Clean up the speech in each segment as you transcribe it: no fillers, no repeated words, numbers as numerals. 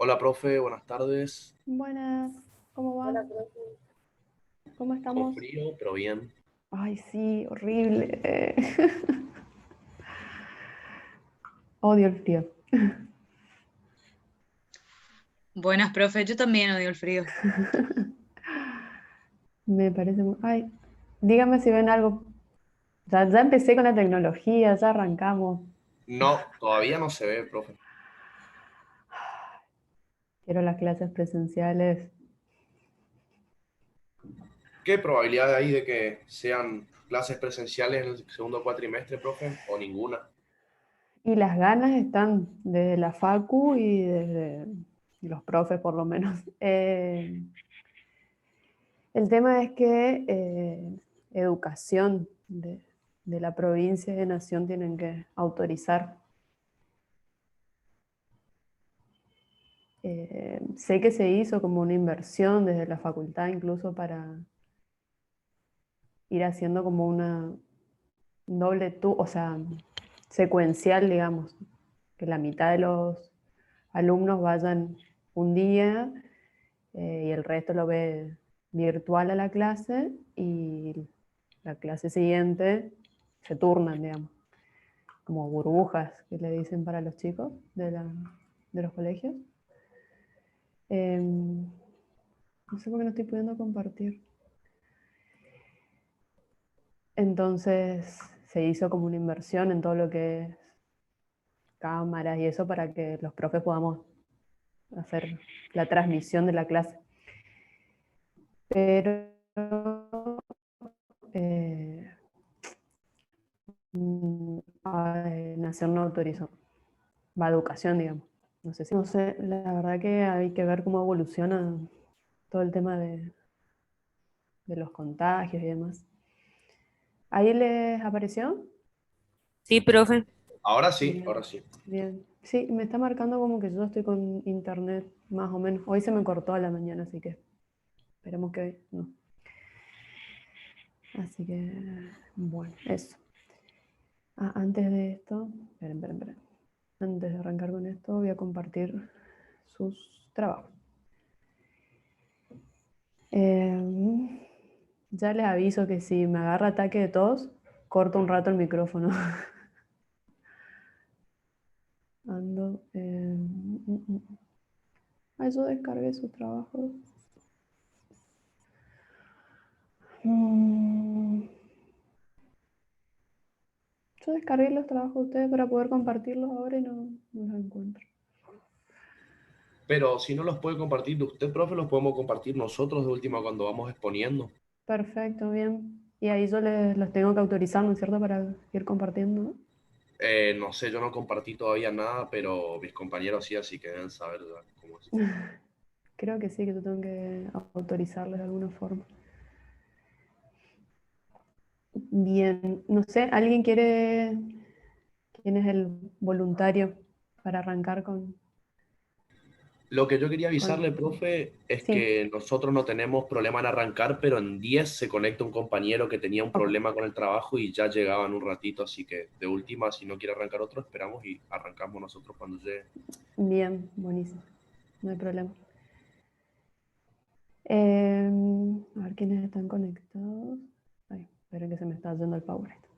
Hola, profe, buenas tardes. Buenas, ¿cómo va? ¿Cómo Con estamos? frío, pero bien. Ay, sí, horrible. Odio el frío. Buenas, profe. Yo también odio el frío. Me parece muy... Ay, dígame si ven algo. Ya empecé con la tecnología, ya arrancamos. No, todavía no se ve, profe. Quiero las clases presenciales. ¿Qué probabilidad hay de que sean clases presenciales en el segundo cuatrimestre, profe? ¿O ninguna? Y las ganas están desde la facu y desde los profes por lo menos. El tema es que educación de la provincia y de Nación tienen que autorizar. Sé que se hizo como una inversión desde la facultad incluso para ir haciendo como una doble o sea, secuencial, digamos, que la mitad de los alumnos vayan un día y el resto lo ve virtual a la clase y la clase siguiente se turnan, digamos, como burbujas que le dicen para los chicos de los colegios. No sé por qué no estoy pudiendo compartir. Entonces se hizo como una inversión en todo lo que es cámaras y eso para que los profes podamos hacer la transmisión de la clase. Pero eh, Nación no autorizó. Va a educación, digamos. No sé, no sé, la verdad que hay que ver cómo evoluciona todo el tema de los contagios y demás. ¿Ahí les apareció? Sí, profe. Ahora sí, Bien, ahora sí. bien. Sí, me está marcando como que yo estoy con internet, más o menos. Hoy se me cortó a la mañana, así que esperemos que no. Así que, bueno, eso. Ah, antes de esto, esperen. Antes de arrancar con esto, voy a compartir sus trabajos. Eh, ya les aviso que si me agarra ataque de tos, corto un rato el micrófono. Ando. Ah, yo descargué sus trabajos. Mm, yo descargué los trabajos de ustedes para poder compartirlos ahora y no los encuentro. Pero si no los puede compartir usted, profe, los podemos compartir nosotros de última cuando vamos exponiendo. Perfecto, bien. Y ahí yo los tengo que autorizar, ¿no es cierto? Para ir compartiendo, ¿no? No sé, yo no compartí todavía nada, pero mis compañeros sí, así que deben saber ya cómo es. Creo que sí, que yo tengo que autorizarles de alguna forma. Bien, no sé, ¿alguien quiere, quién es el voluntario para arrancar Lo que yo quería avisarle, con... profe, es Sí, que nosotros no tenemos problema en arrancar, pero en 10 se conecta un compañero que tenía un ok. problema con el trabajo y ya llegaba en un ratito, así que de última, si no quiere arrancar otro, esperamos y arrancamos nosotros cuando llegue. Bien, buenísimo, no hay problema. A ver quiénes están conectados. Ay, esperen que se me está yendo el power esto.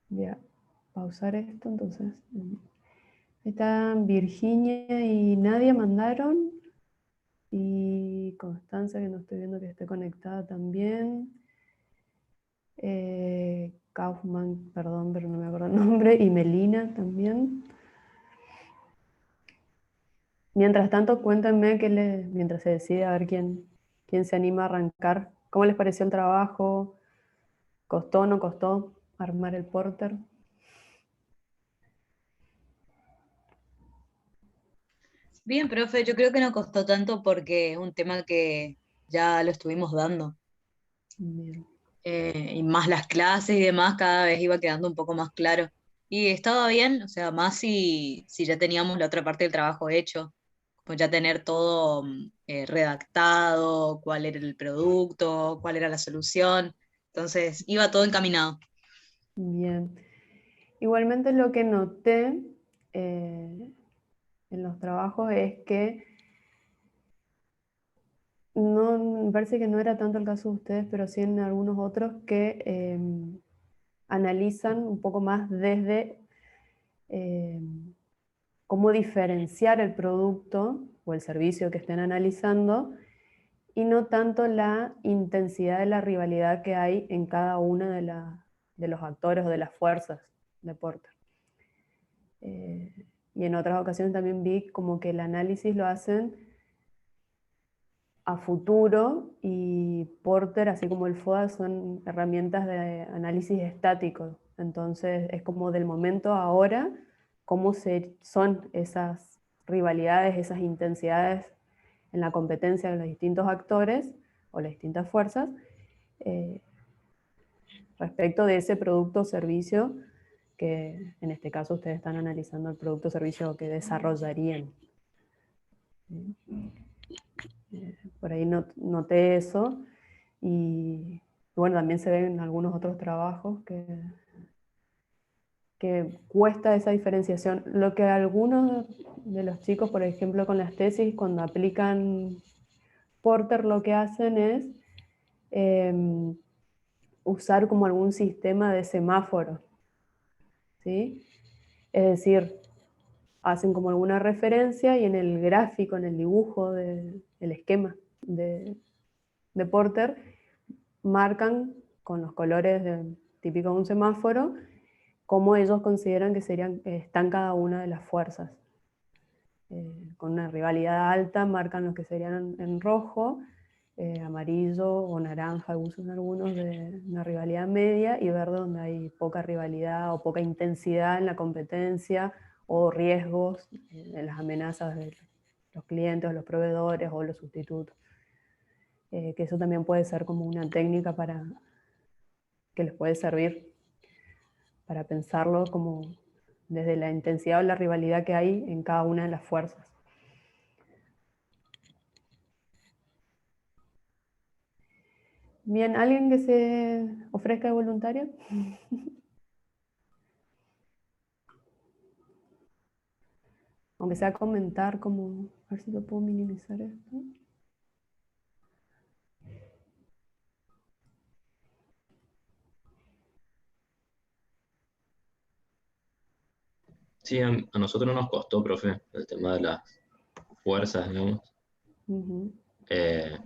Voy a pausar esto, entonces. Ahí están Virginia y Nadia mandaron. Y Constanza, que no estoy viendo que esté conectada también. Kaufman, perdón, pero no me acuerdo el nombre. Y Melina también. Mientras tanto, cuéntenme mientras se decide a ver quién se anima a arrancar. ¿Cómo les pareció el trabajo? ¿Costó o no costó armar el porter? Bien, profe. Yo creo que no costó tanto porque es un tema que ya lo estuvimos dando. Bien. Y más las clases y demás, cada vez iba quedando un poco más claro. Y estaba bien, o sea, más si ya teníamos la otra parte del trabajo hecho, como ya tener todo redactado, cuál era el producto, cuál era la solución. Entonces, iba todo encaminado. Bien. Igualmente lo que noté, eh, en los trabajos es que no, me parece que no era tanto el caso de ustedes, pero sí en algunos otros que analizan un poco más desde cómo diferenciar el producto o el servicio que estén analizando y no tanto la intensidad de la rivalidad que hay en cada una de los actores o de las fuerzas de Porter. Y en otras ocasiones también vi como que el análisis lo hacen a futuro y Porter, así como el FODA, son herramientas de análisis estático. Entonces es como del momento a ahora, cómo son esas rivalidades, esas intensidades en la competencia de los distintos actores o las distintas fuerzas eh, respecto de ese producto o servicio que en este caso ustedes están analizando el producto o servicio que desarrollarían. Por ahí noté eso y bueno, también se ven en algunos otros trabajos que cuesta esa diferenciación. Lo que algunos de los chicos, por ejemplo, con las tesis, cuando aplican Porter, lo que hacen es usar como algún sistema de semáforo, ¿sí? Es decir, hacen como alguna referencia y en el gráfico, en el dibujo del esquema de Porter, marcan con los colores típicos de un semáforo cómo ellos consideran que están cada una de las fuerzas. Con una rivalidad alta marcan los que serían en rojo, amarillo o naranja, usan algunos de una rivalidad media, y verde donde hay poca rivalidad o poca intensidad en la competencia o riesgos de las amenazas de los clientes o los proveedores o los sustitutos. Que eso también puede ser como una técnica que les puede servir para pensarlo como desde la intensidad o la rivalidad que hay en cada una de las fuerzas. Bien, ¿alguien que se ofrezca de voluntario? Aunque sea comentar, como, a ver si lo puedo minimizar esto. Sí, a nosotros nos costó, profe, el tema de las fuerzas, digamos, Ujú. eh,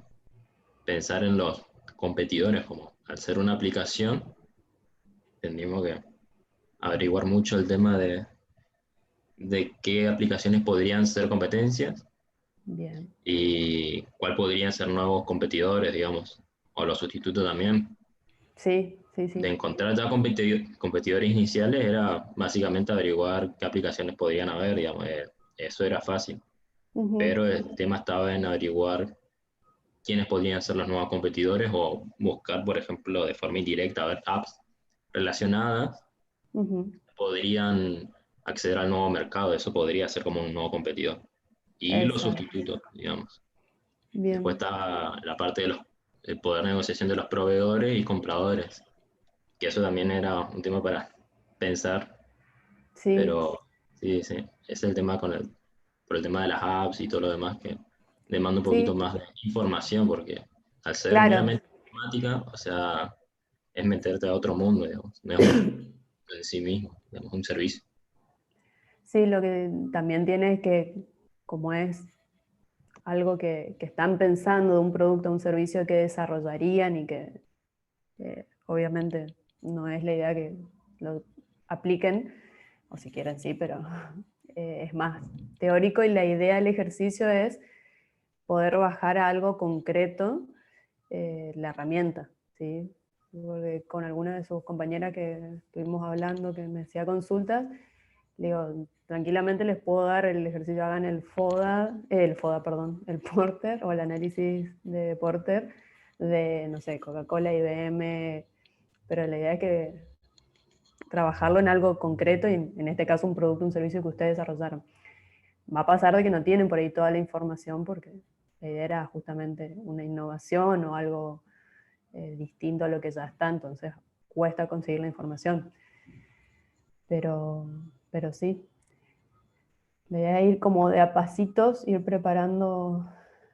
pensar en los competidores, como al ser una aplicación, tendríamos que averiguar mucho el tema de qué aplicaciones podrían ser competencias Bien, y cuál podrían ser nuevos competidores, digamos, o los sustitutos también. sí, sí, De sí. encontrar ya competidores iniciales era básicamente averiguar qué aplicaciones podrían haber, digamos, eso era fácil, Ujú. pero el tema estaba en averiguar quiénes podrían ser los nuevos competidores o buscar, por ejemplo, de forma indirecta, a ver, apps relacionadas Ujú. podrían acceder al nuevo mercado, eso podría ser como un nuevo competidor. Y los Exacto. sustitutos, digamos. Después Bien, está la parte del poder de negociación de los proveedores y compradores, que eso también era un tema para pensar, sí, pero sí, sí, es el tema por el tema de las apps y todo lo demás que demanda un poquito sí, más de información, porque al ser claro. meramente matemática, o sea, es meterte a otro mundo, digamos, no es un en sí mismo, digamos, un servicio. Sí, lo que también tiene es que, como es algo que están pensando de un producto o un servicio que desarrollarían y que obviamente no es la idea que lo apliquen, o si quieren sí, pero es más teórico y la idea del ejercicio es poder bajar a algo concreto la herramienta, ¿sí? Porque con alguna de sus compañeras que estuvimos hablando, que me hacía consultas, le digo, tranquilamente les puedo dar el ejercicio, hagan el FODA, perdón, el Porter o el análisis de Porter de, no sé, Coca-Cola, IBM, pero la idea es que trabajarlo en algo concreto y en este caso un producto, un servicio que ustedes desarrollaron. Va a pasar de que no tienen por ahí toda la información porque la idea era justamente una innovación o algo distinto a lo que ya está, entonces cuesta conseguir la información. Pero, pero sí. la idea es ir como de a pasitos, ir preparando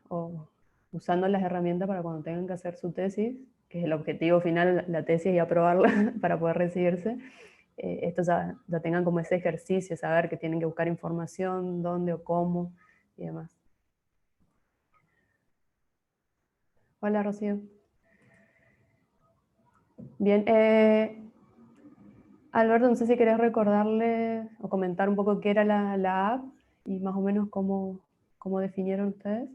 o usando las herramientas para cuando tengan que hacer su tesis, que es el objetivo final, la tesis y aprobarla para poder recibirse, estos ya tengan como ese ejercicio, saber que tienen que buscar información, dónde o cómo y demás. Hola, Rocío. Bien, Alberto, no sé si querés recordarle o comentar un poco qué era la app y más o menos cómo definieron ustedes.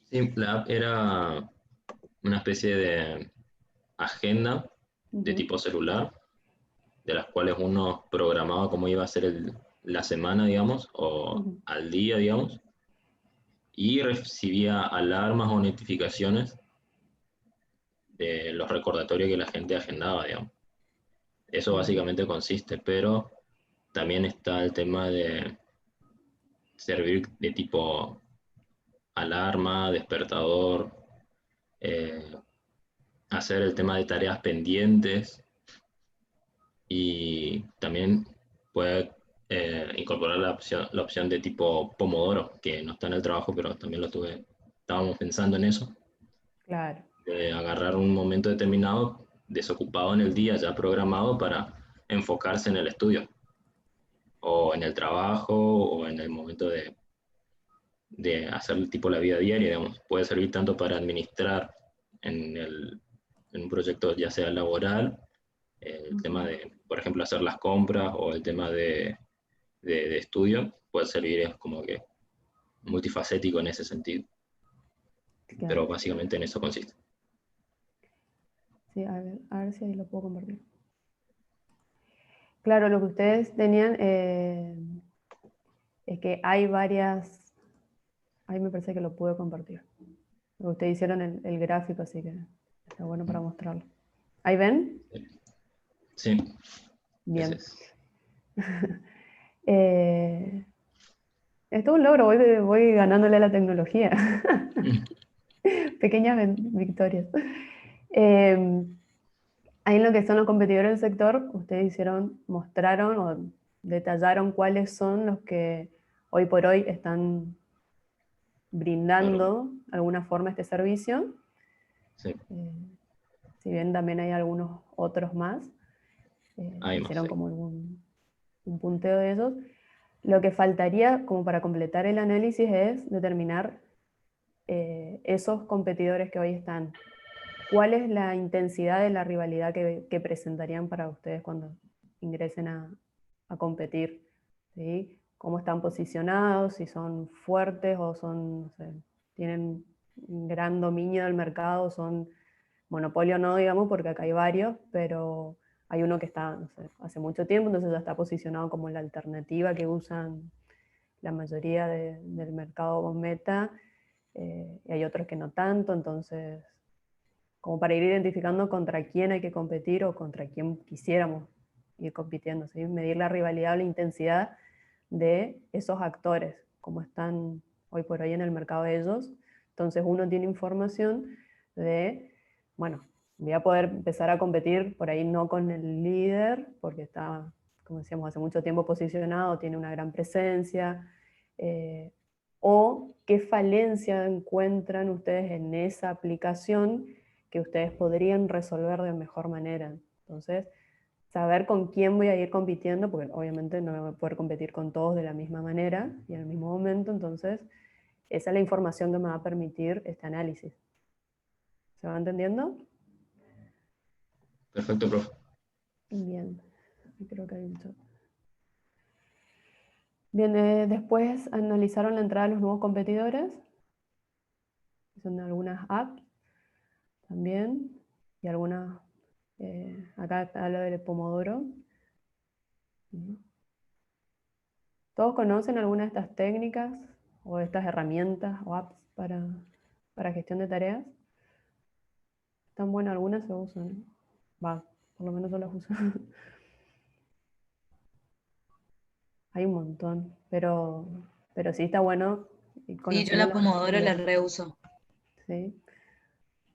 Sí, la app era una especie de agenda de Ujú, tipo celular, de las cuales uno programaba cómo iba a ser la semana, digamos, o ujú. al día, digamos, y recibía alarmas o notificaciones de los recordatorios que la gente agendaba, digamos. Eso Bien, básicamente consiste, pero también está el tema de servir de tipo alarma, despertador, eh, hacer el tema de tareas pendientes y también puede incorporar la opción de tipo Pomodoro, que no está en el trabajo, pero también estábamos pensando en eso, claro. de agarrar un momento determinado, desocupado en el día, ya programado para enfocarse en el estudio, o en el trabajo, o en el momento de hacer tipo la vida diaria, digamos. Puede servir tanto para administrar en, en un proyecto ya sea laboral, el tema Ujú, de, por ejemplo, hacer las compras o el tema de estudio, puede servir es como que multifacético en ese sentido, claro. pero básicamente en eso consiste. Sí, a ver si ahí lo puedo compartir. Claro, lo que ustedes tenían es que hay varias, ahí me parece que lo pude compartir. Ustedes hicieron el gráfico, así que está bueno para mostrarlo. ¿Ahí ven? Sí, ese Bien. es. Eh, esto es un logro, voy ganándole a la tecnología. Pequeñas victorias. Eh, Ahí en lo que son los competidores del sector, ustedes mostraron o detallaron cuáles son los que hoy por hoy están Claro, brindando de alguna forma este servicio. sí, Eh, si bien también hay algunos otros más, hay más, hicieron sí. como un punteo de ellos. Lo que faltaría como para completar el análisis es determinar esos competidores que hoy están. ¿Cuál es la intensidad de la rivalidad que presentarían para ustedes cuando ingresen a competir? ¿Sí? ¿Cómo están posicionados? Si son fuertes o son, no sé, tienen un gran dominio del mercado, son monopolio no, digamos, porque acá hay varios, pero hay uno que está, no sé, hace mucho tiempo, entonces ya está posicionado como la alternativa que usan la mayoría del mercado meta, y hay otros que no tanto, entonces como para ir identificando contra quién hay que competir o contra quién quisiéramos ir compitiendo, ¿sí? Medir la rivalidad o la intensidad de esos actores, como están hoy por hoy en el mercado de ellos. Entonces uno tiene información de, bueno, voy a poder empezar a competir por ahí no con el líder, porque está, como decíamos, hace mucho tiempo posicionado, tiene una gran presencia, eh, o qué falencia encuentran ustedes en esa aplicación que ustedes podrían resolver de mejor manera. Entonces, saber con quién voy a ir compitiendo, porque obviamente no voy a poder competir con todos de la misma manera y en el mismo momento, entonces esa es la información que me va a permitir este análisis. ¿Se va entendiendo? Perfecto, profe. Bien, creo que hay un chat. Bien, después analizaron la entrada de los nuevos competidores, son algunas apps también, y algunas, acá está lo del Pomodoro. ¿Todos conocen alguna de estas técnicas o de estas herramientas o apps para gestión de tareas? ¿Están buenas algunas? Se usan. Va, por lo menos yo las uso. Hay un montón, pero sí está bueno ir Sí, yo la conociéndolas Pomodoro y la reuso. sí,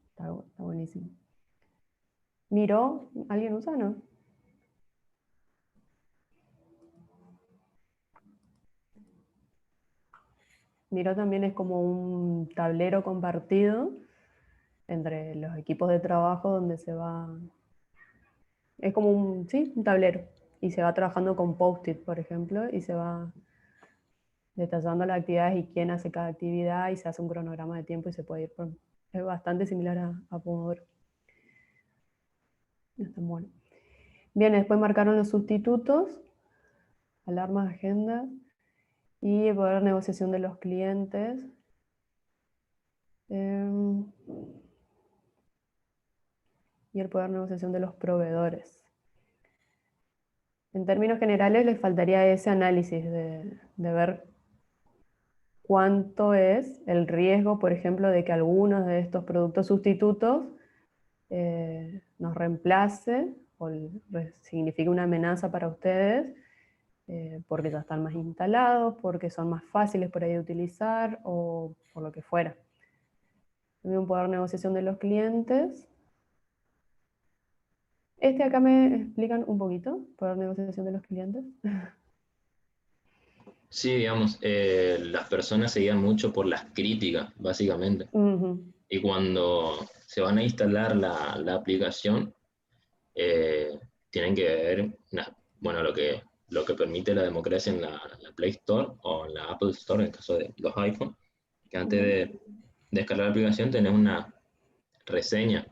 está buenísimo. ¿Miro? ¿Alguien usa o no? Miro también es como un tablero compartido entre los equipos de trabajo donde se va, es como un, sí, un tablero, y se va trabajando con post-it, por ejemplo, y se va detallando las actividades y quién hace cada actividad y se hace un cronograma de tiempo y se puede ir por... Es bastante similar a Pomodoro. Está bueno. Bien, después marcaron los sustitutos, alarmas, agenda y el poder de negociación de los clientes. Y el poder de negociación de los proveedores. En términos generales, les faltaría ese análisis de ver cuánto es el riesgo, por ejemplo, de que algunos de estos productos sustitutos nos reemplace o signifique una amenaza para ustedes, porque ya están más instalados, porque son más fáciles por ahí de utilizar o por lo que fuera. También un poder de negociación de los clientes. Acá me explican un poquito, poder de negociación de los clientes. Sí, digamos, las personas se guían mucho por las críticas, básicamente. Y cuando se van a instalar la aplicación, tienen que ver, bueno, lo que permite la democracia en la Play Store o en la Apple Store, en el caso de los iPhone, que antes de descargar la aplicación tenés una reseña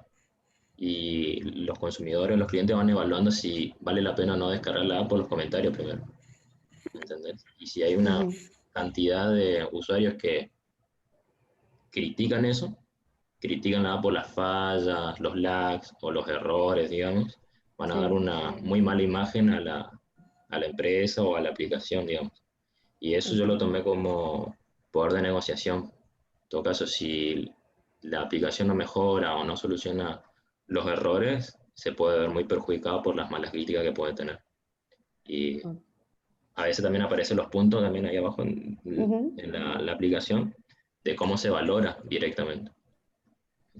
y los consumidores, los clientes van evaluando si vale la pena o no descargar la app por los comentarios primero. ¿Entendés? Y si hay una cantidad de usuarios que critican eso, critican la app por las fallas, los lags o los errores, digamos, van a dar una muy mala imagen a la empresa o a la aplicación, digamos. Y eso yo lo tomé como poder de negociación. En todo caso, si la aplicación no mejora o no soluciona los errores, se puede ver muy perjudicado por las malas críticas que puede tener. Y a veces también aparecen los puntos también ahí abajo en la aplicación de cómo se valora directamente.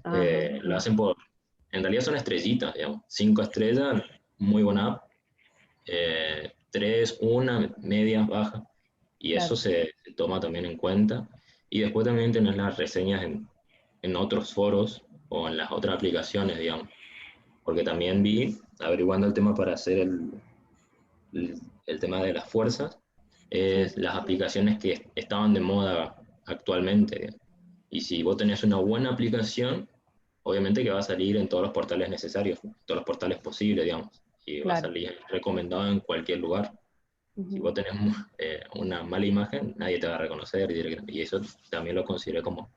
Lo hacen por, en realidad son estrellitas, digamos, 5 estrellas, muy buena app, 3, 1, media, baja, y eso se toma también en cuenta. Y después también tenés las reseñas en otros foros o en las otras aplicaciones, digamos, porque también vi, averiguando el tema para hacer el tema de las fuerzas, las aplicaciones que estaban de moda actualmente. Y si vos tenés una buena aplicación, obviamente que va a salir en todos los portales necesarios, todos los portales posibles, digamos, y va a salir recomendado en cualquier lugar. Si vos tenés una mala imagen, nadie te va a reconocer directamente. Y eso también lo consideré como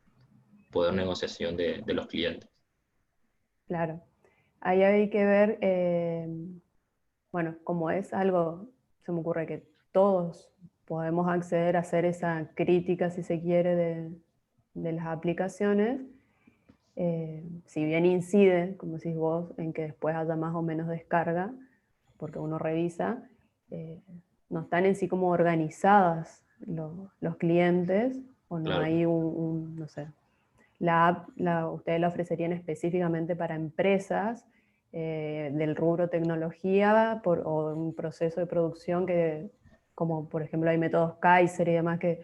poder negociación de los clientes. Claro. Ahí hay que ver, bueno, como es algo, se me ocurre que todos podemos acceder a hacer esa crítica, si se quiere, de las aplicaciones. Si bien incide, como decís vos, en que después haya más o menos descarga, porque uno revisa, no están en sí como organizadas los clientes, o no hay no sé, la app ustedes la ofrecerían específicamente para empresas del rubro tecnología o un proceso de producción que, como por ejemplo hay métodos Kaiser y demás que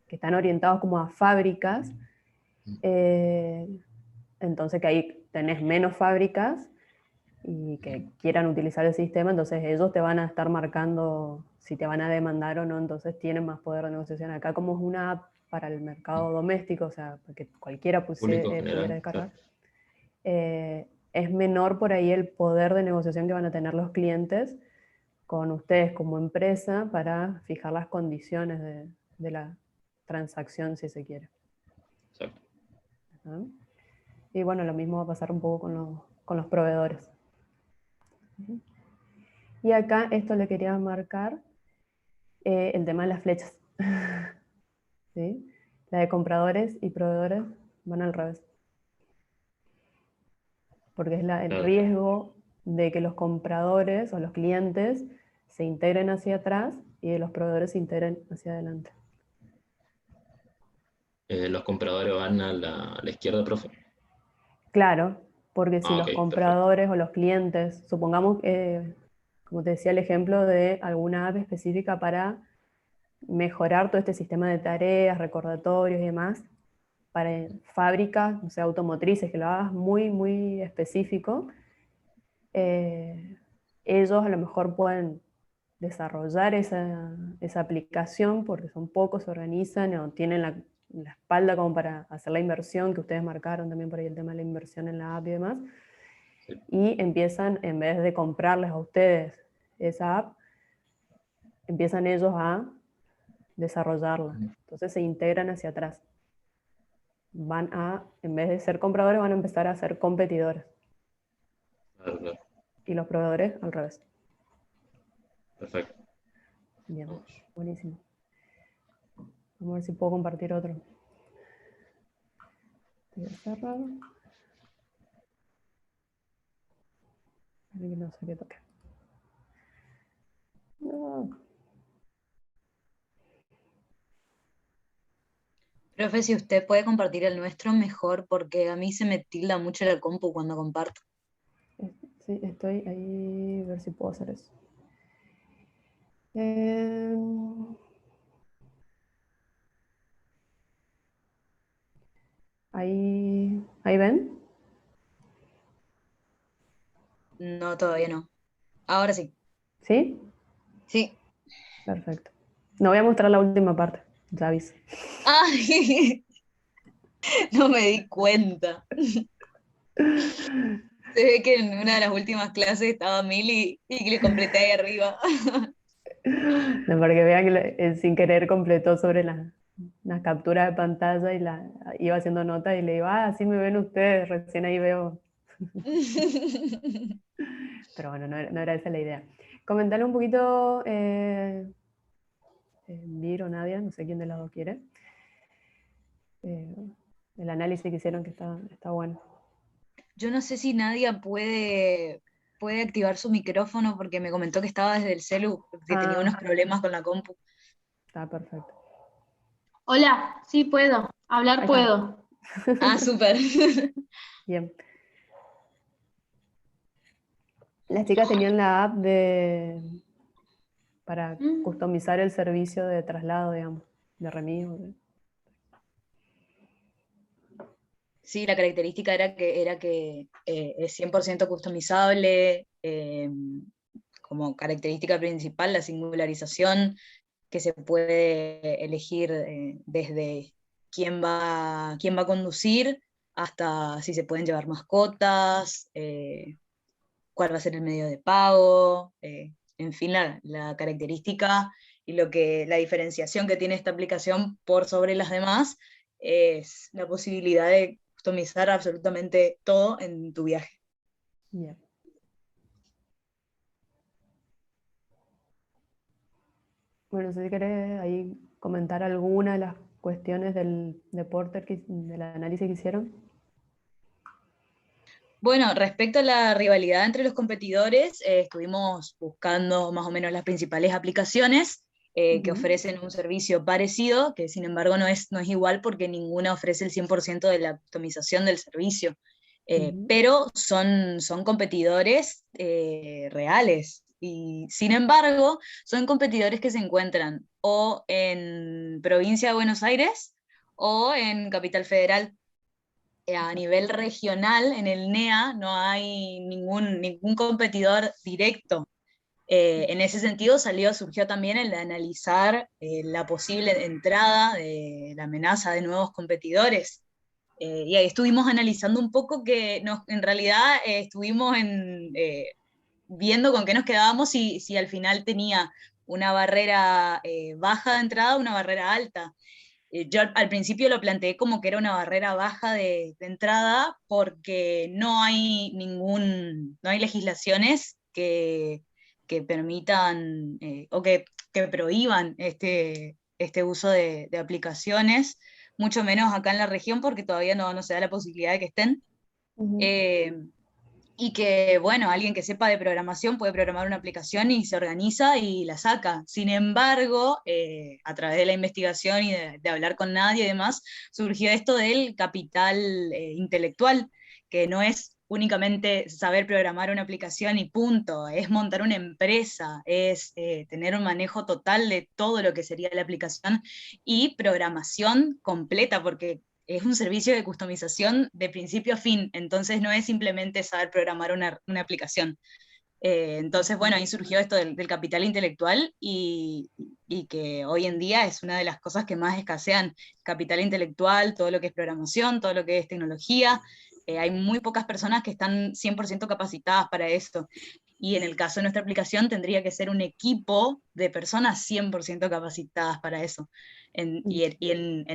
están orientados como a fábricas. Entonces que ahí tenés menos fábricas y que quieran utilizar el sistema, entonces ellos te van a estar marcando si te van a demandar o no, entonces tienen más poder de negociación. Acá como es una app para el mercado doméstico, o sea, que cualquiera pudiera descargar, es menor por ahí el poder de negociación que van a tener los clientes con ustedes como empresa para fijar las condiciones de la transacción, si se quiere. Exacto. Y bueno, lo mismo va a pasar un poco con los proveedores. Y acá esto le quería marcar el tema de las flechas. ¿Sí? La de compradores y proveedores van al revés. Porque es el riesgo de que los compradores o los clientes se integren hacia atrás y de los proveedores se integren hacia adelante. Los compradores van a la izquierda, profe. Claro, porque si los Ok, compradores o los clientes, supongamos, como te decía el ejemplo de alguna app específica para mejorar todo este sistema de tareas, recordatorios y demás para fábricas, o sea, automotrices, que lo hagas muy, muy específico, ellos a lo mejor pueden desarrollar esa aplicación porque son pocos, se organizan o tienen la espalda como para hacer la inversión que ustedes marcaron también por ahí el tema de la inversión en la app y demás, Sí. y empiezan, en vez de comprarles a ustedes esa app, empiezan ellos a desarrollarla. Entonces se integran hacia atrás. En vez de ser compradores, van a empezar a ser competidores. Claro, claro. Y los proveedores al revés. Perfecto. Bien, Vamos. buenísimo. Vamos a ver si puedo compartir otro. Voy a cerrar. No sé qué toque. No. Profe, si usted puede compartir el nuestro, mejor, porque a mí se me tilda mucho la compu cuando comparto. Sí, estoy ahí, a ver si puedo hacer eso. Ahí ven. No, todavía no. Ahora sí. ¿Sí? Sí. Perfecto. No voy a mostrar la última parte, ya aviso. ¡Ay! No me di cuenta. Se ve que en una de las últimas clases estaba Mili y que le completé ahí arriba. No, para que vean que sin querer completó sobre las capturas de pantalla y iba haciendo notas y le digo, así me ven ustedes, recién ahí veo. Pero bueno, no era esa la idea. Comentarle un poquito, Vir o Nadia, no sé quién de las dos quiere, el análisis que hicieron que está bueno. Yo no sé si Nadia puede activar su micrófono porque me comentó que estaba desde el celu, que tenía unos problemas con la compu. Está perfecto. Hola, sí puedo, hablar Ahí está. puedo. Ah, súper. Bien. Las chicas tenían la app para customizar el servicio de traslado, digamos, de remis. Sí, la característica era que es 100% customizable, como característica principal la singularización, que se puede elegir desde quién va a conducir hasta si se pueden llevar mascotas, cuál va a ser el medio de pago, en fin, la característica y la diferenciación que tiene esta aplicación por sobre las demás es la posibilidad de customizar absolutamente todo en tu viaje. Bien. Bueno, no sé si querés ahí comentar alguna de las cuestiones del deporte, del análisis que hicieron. Bueno, respecto a la rivalidad entre los competidores, estuvimos buscando más o menos las principales aplicaciones que ofrecen un servicio parecido, que sin embargo no es igual porque ninguna ofrece el 100% de la optimización del servicio. Pero son competidores reales y sin embargo son competidores que se encuentran o en provincia de Buenos Aires o en Capital Federal. A nivel regional, en el NEA, no hay ningún competidor directo. En ese sentido surgió también el de analizar la posible entrada de la amenaza de nuevos competidores. Y ahí estuvimos analizando un poco en realidad estuvimos viendo con qué nos quedábamos si al final tenía una barrera baja de entrada o una barrera alta. Yo al principio lo planteé como que era una barrera baja de entrada porque no hay legislaciones que permitan o que prohíban este uso de aplicaciones, mucho menos acá en la región porque todavía no se da la posibilidad de que estén. Y que, bueno, alguien que sepa de programación puede programar una aplicación y se organiza y la saca. Sin embargo, a través de la investigación y de hablar con nadie y demás, surgió esto del capital intelectual, que no es únicamente saber programar una aplicación y punto, es montar una empresa, es tener un manejo total de todo lo que sería la aplicación y programación completa, porque es un servicio de customización de principio a fin, entonces no es simplemente saber programar una aplicación. Entonces, bueno, ahí surgió esto del capital intelectual y que hoy en día es una de las cosas que más escasean, capital intelectual, todo lo que es programación, todo lo que es tecnología. Hay muy pocas personas que están 100% capacitadas para esto. Y en el caso de nuestra aplicación tendría que ser un equipo de personas 100% capacitadas para eso. En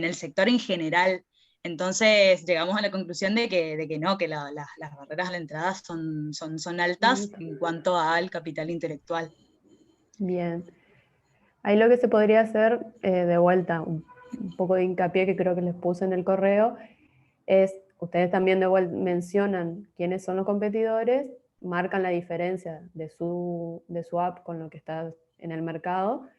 el sector en general. Entonces llegamos a la conclusión de que no, que las barreras a la entrada son altas en cuanto al capital intelectual. Bien. Ahí lo que se podría hacer, de vuelta, un poco de hincapié que creo que les puse en el correo, es, ustedes también de vuelta mencionan quiénes son los competidores, marcan la diferencia de su app con lo que está en el mercado,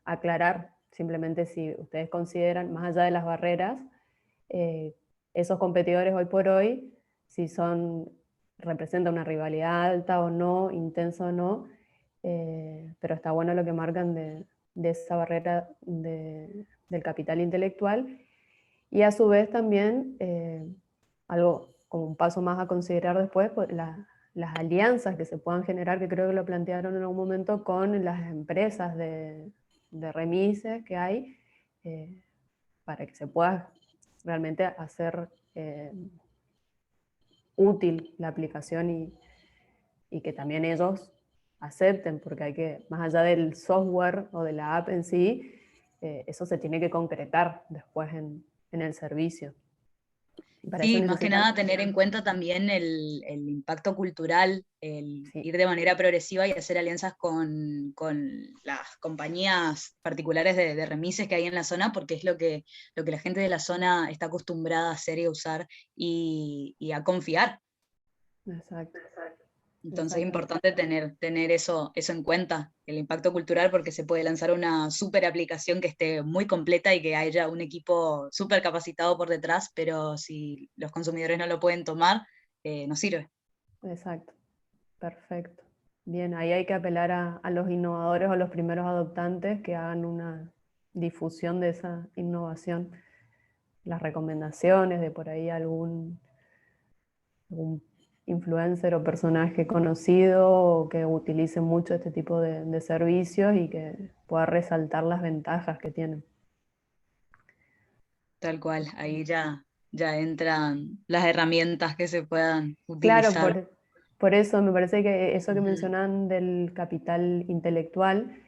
aclarar simplemente si ustedes consideran, más allá de las barreras, esos competidores hoy por hoy, si representan una rivalidad alta o no, intensa o no, pero está bueno lo que marcan de esa barrera del capital intelectual. Y a su vez también, algo como un paso más a considerar después, pues, las alianzas que se puedan generar, que creo que lo plantearon en algún momento, con las empresas de remises que hay, para que se pueda realmente hacer útil la aplicación y que también ellos acepten, porque hay que, más allá del software o de la app en sí, eso se tiene que concretar después en el servicio. Y para eso Sí, más que necesitan... nada tener en cuenta también el impacto cultural, el Sí, ir de manera progresiva y hacer alianzas con las compañías particulares de remises que hay en la zona, porque es lo que la gente de la zona está acostumbrada a hacer y a usar y a confiar. exacto. Entonces es Exactamente. importante tener eso en cuenta, el impacto cultural, porque se puede lanzar una super aplicación que esté muy completa y que haya un equipo súper capacitado por detrás, pero si los consumidores no lo pueden tomar, no sirve. Exacto. Perfecto. Bien, ahí hay que apelar a los innovadores o los primeros adoptantes que hagan una difusión de esa innovación. Las recomendaciones de por ahí algún influencer o personaje conocido o que utilice mucho este tipo de servicios y que pueda resaltar las ventajas que tienen. Tal cual, ahí ya entran las herramientas que se puedan Claro, utilizar. por eso me parece que eso que Ujú. mencionan del capital intelectual,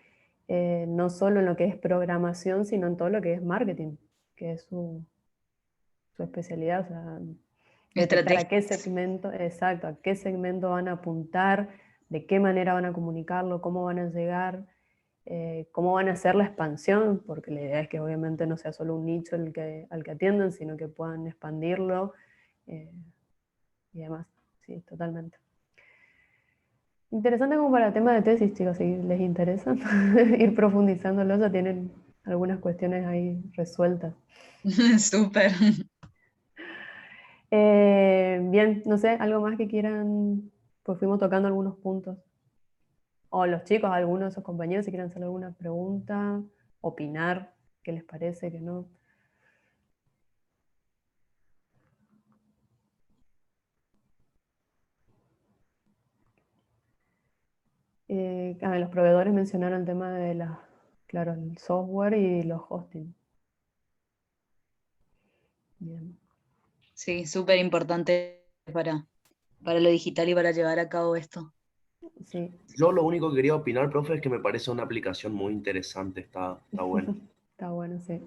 no solo en lo que es programación, sino en todo lo que es marketing, que es su especialidad, o sea, detectar a qué Estrategias. segmento, exacto, a qué segmento van a apuntar, de qué manera van a comunicarlo, cómo van a llegar, cómo van a hacer la expansión, porque la idea es que obviamente no sea solo un nicho al que atienden, sino que puedan expandirlo, eh, y demás. Sí, totalmente. Interesante como para el tema de tesis, chicos, si les interesa ir profundizándolo, ya tienen algunas cuestiones ahí resueltas. Súper. Bien, no sé, algo más que quieran, pues fuimos tocando algunos puntos. O los chicos, algunos de sus compañeros, si quieren hacer alguna pregunta, opinar, qué les parece, qué no. Los proveedores mencionaron el tema de claro, el software y los hosting. Bien, Sí, súper importante para lo digital y para llevar a cabo esto. sí. Yo lo único que quería opinar, profe, es que me parece una aplicación muy interesante, está buena. Está bueno, sí.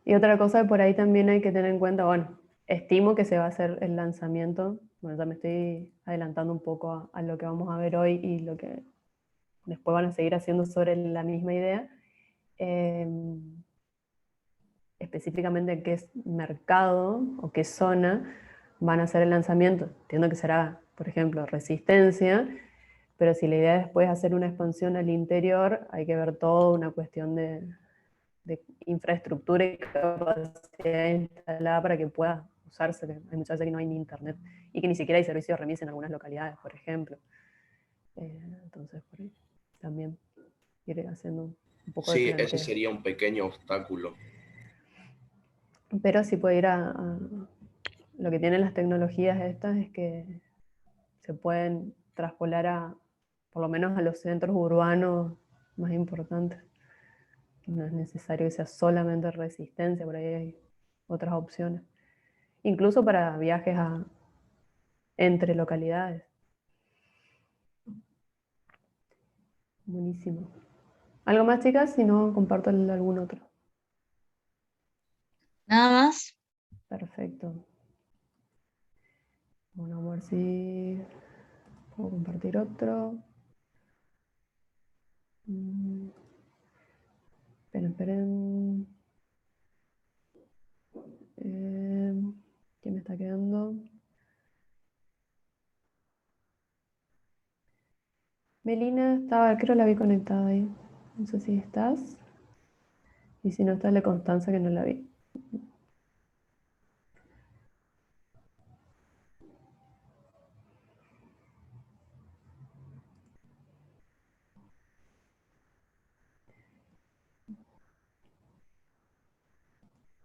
Y otra cosa que por ahí también hay que tener en cuenta, bueno, estimo que se va a hacer el lanzamiento, bueno, ya me estoy adelantando un poco a lo que vamos a ver hoy y lo que después van a seguir haciendo sobre la misma idea. Eh, Específicamente en qué mercado o qué zona van a hacer el lanzamiento. Entiendo que será, por ejemplo, Resistencia, pero si la idea después es hacer una expansión al interior, hay que ver toda una cuestión de infraestructura y capacidad instalada para que pueda usarse, que hay muchas veces que no hay ni internet y que ni siquiera hay servicio de remis en algunas localidades, por ejemplo. Entonces, por ahí también ir haciendo un poco de Sí, ese planteo. sería un pequeño obstáculo. Pero sí puede ir lo que tienen las tecnologías estas es que se pueden traspolar por lo menos a los centros urbanos más importantes. No es necesario que sea solamente resistencia, por ahí hay otras opciones. Incluso para viajes entre localidades. Buenísimo. ¿Algo más, chicas? Si no, comparto algún otro. Nada más. Perfecto. Bueno, vamos a ver si puedo compartir otro. Esperen. ¿Qué me está quedando? Melina estaba, creo la vi conectada ahí. No sé si estás. Y si no estás, le constanza que no la vi.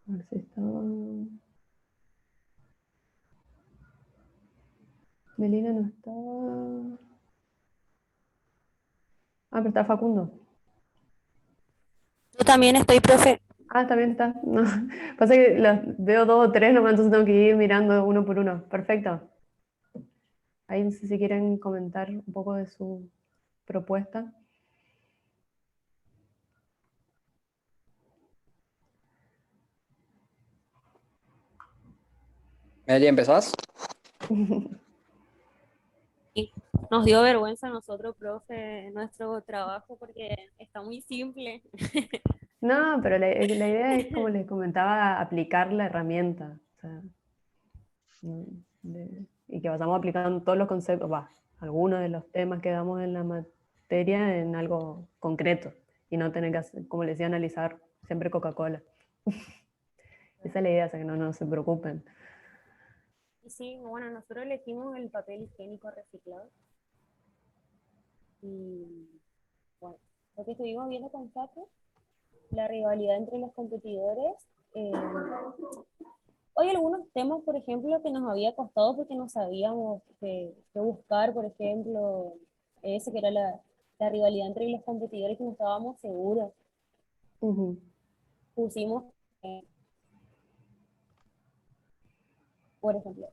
A ver si estaba. Melina no estaba. Ah, pero está Facundo. Yo también estoy, profe. Ah, también está. No. Pasa que veo 2 o 3 nomás, entonces tengo que ir mirando uno por uno. Perfecto. Ahí no sé si quieren comentar un poco de su propuesta. Meli, ¿empezás? Y nos dio vergüenza a nosotros, profe, nuestro trabajo porque está muy simple. No, pero la idea es, como les comentaba, aplicar la herramienta. O sea, y que vayamos aplicando todos los conceptos, algunos de los temas que damos en la materia en algo concreto. Y no tener que, como les decía, analizar siempre Coca-Cola. Esa es la idea, o sea, que no se preocupen. Y sí, bueno, nosotros elegimos el papel higiénico reciclado. Y bueno, lo que estuvimos viendo con Facu, la rivalidad entre los competidores. eh, Hoy algunos temas, por ejemplo, que nos había costado porque no sabíamos qué buscar, por ejemplo, ese que era la rivalidad entre los competidores que no estábamos seguros. Ujú. Pusimos, por ejemplo,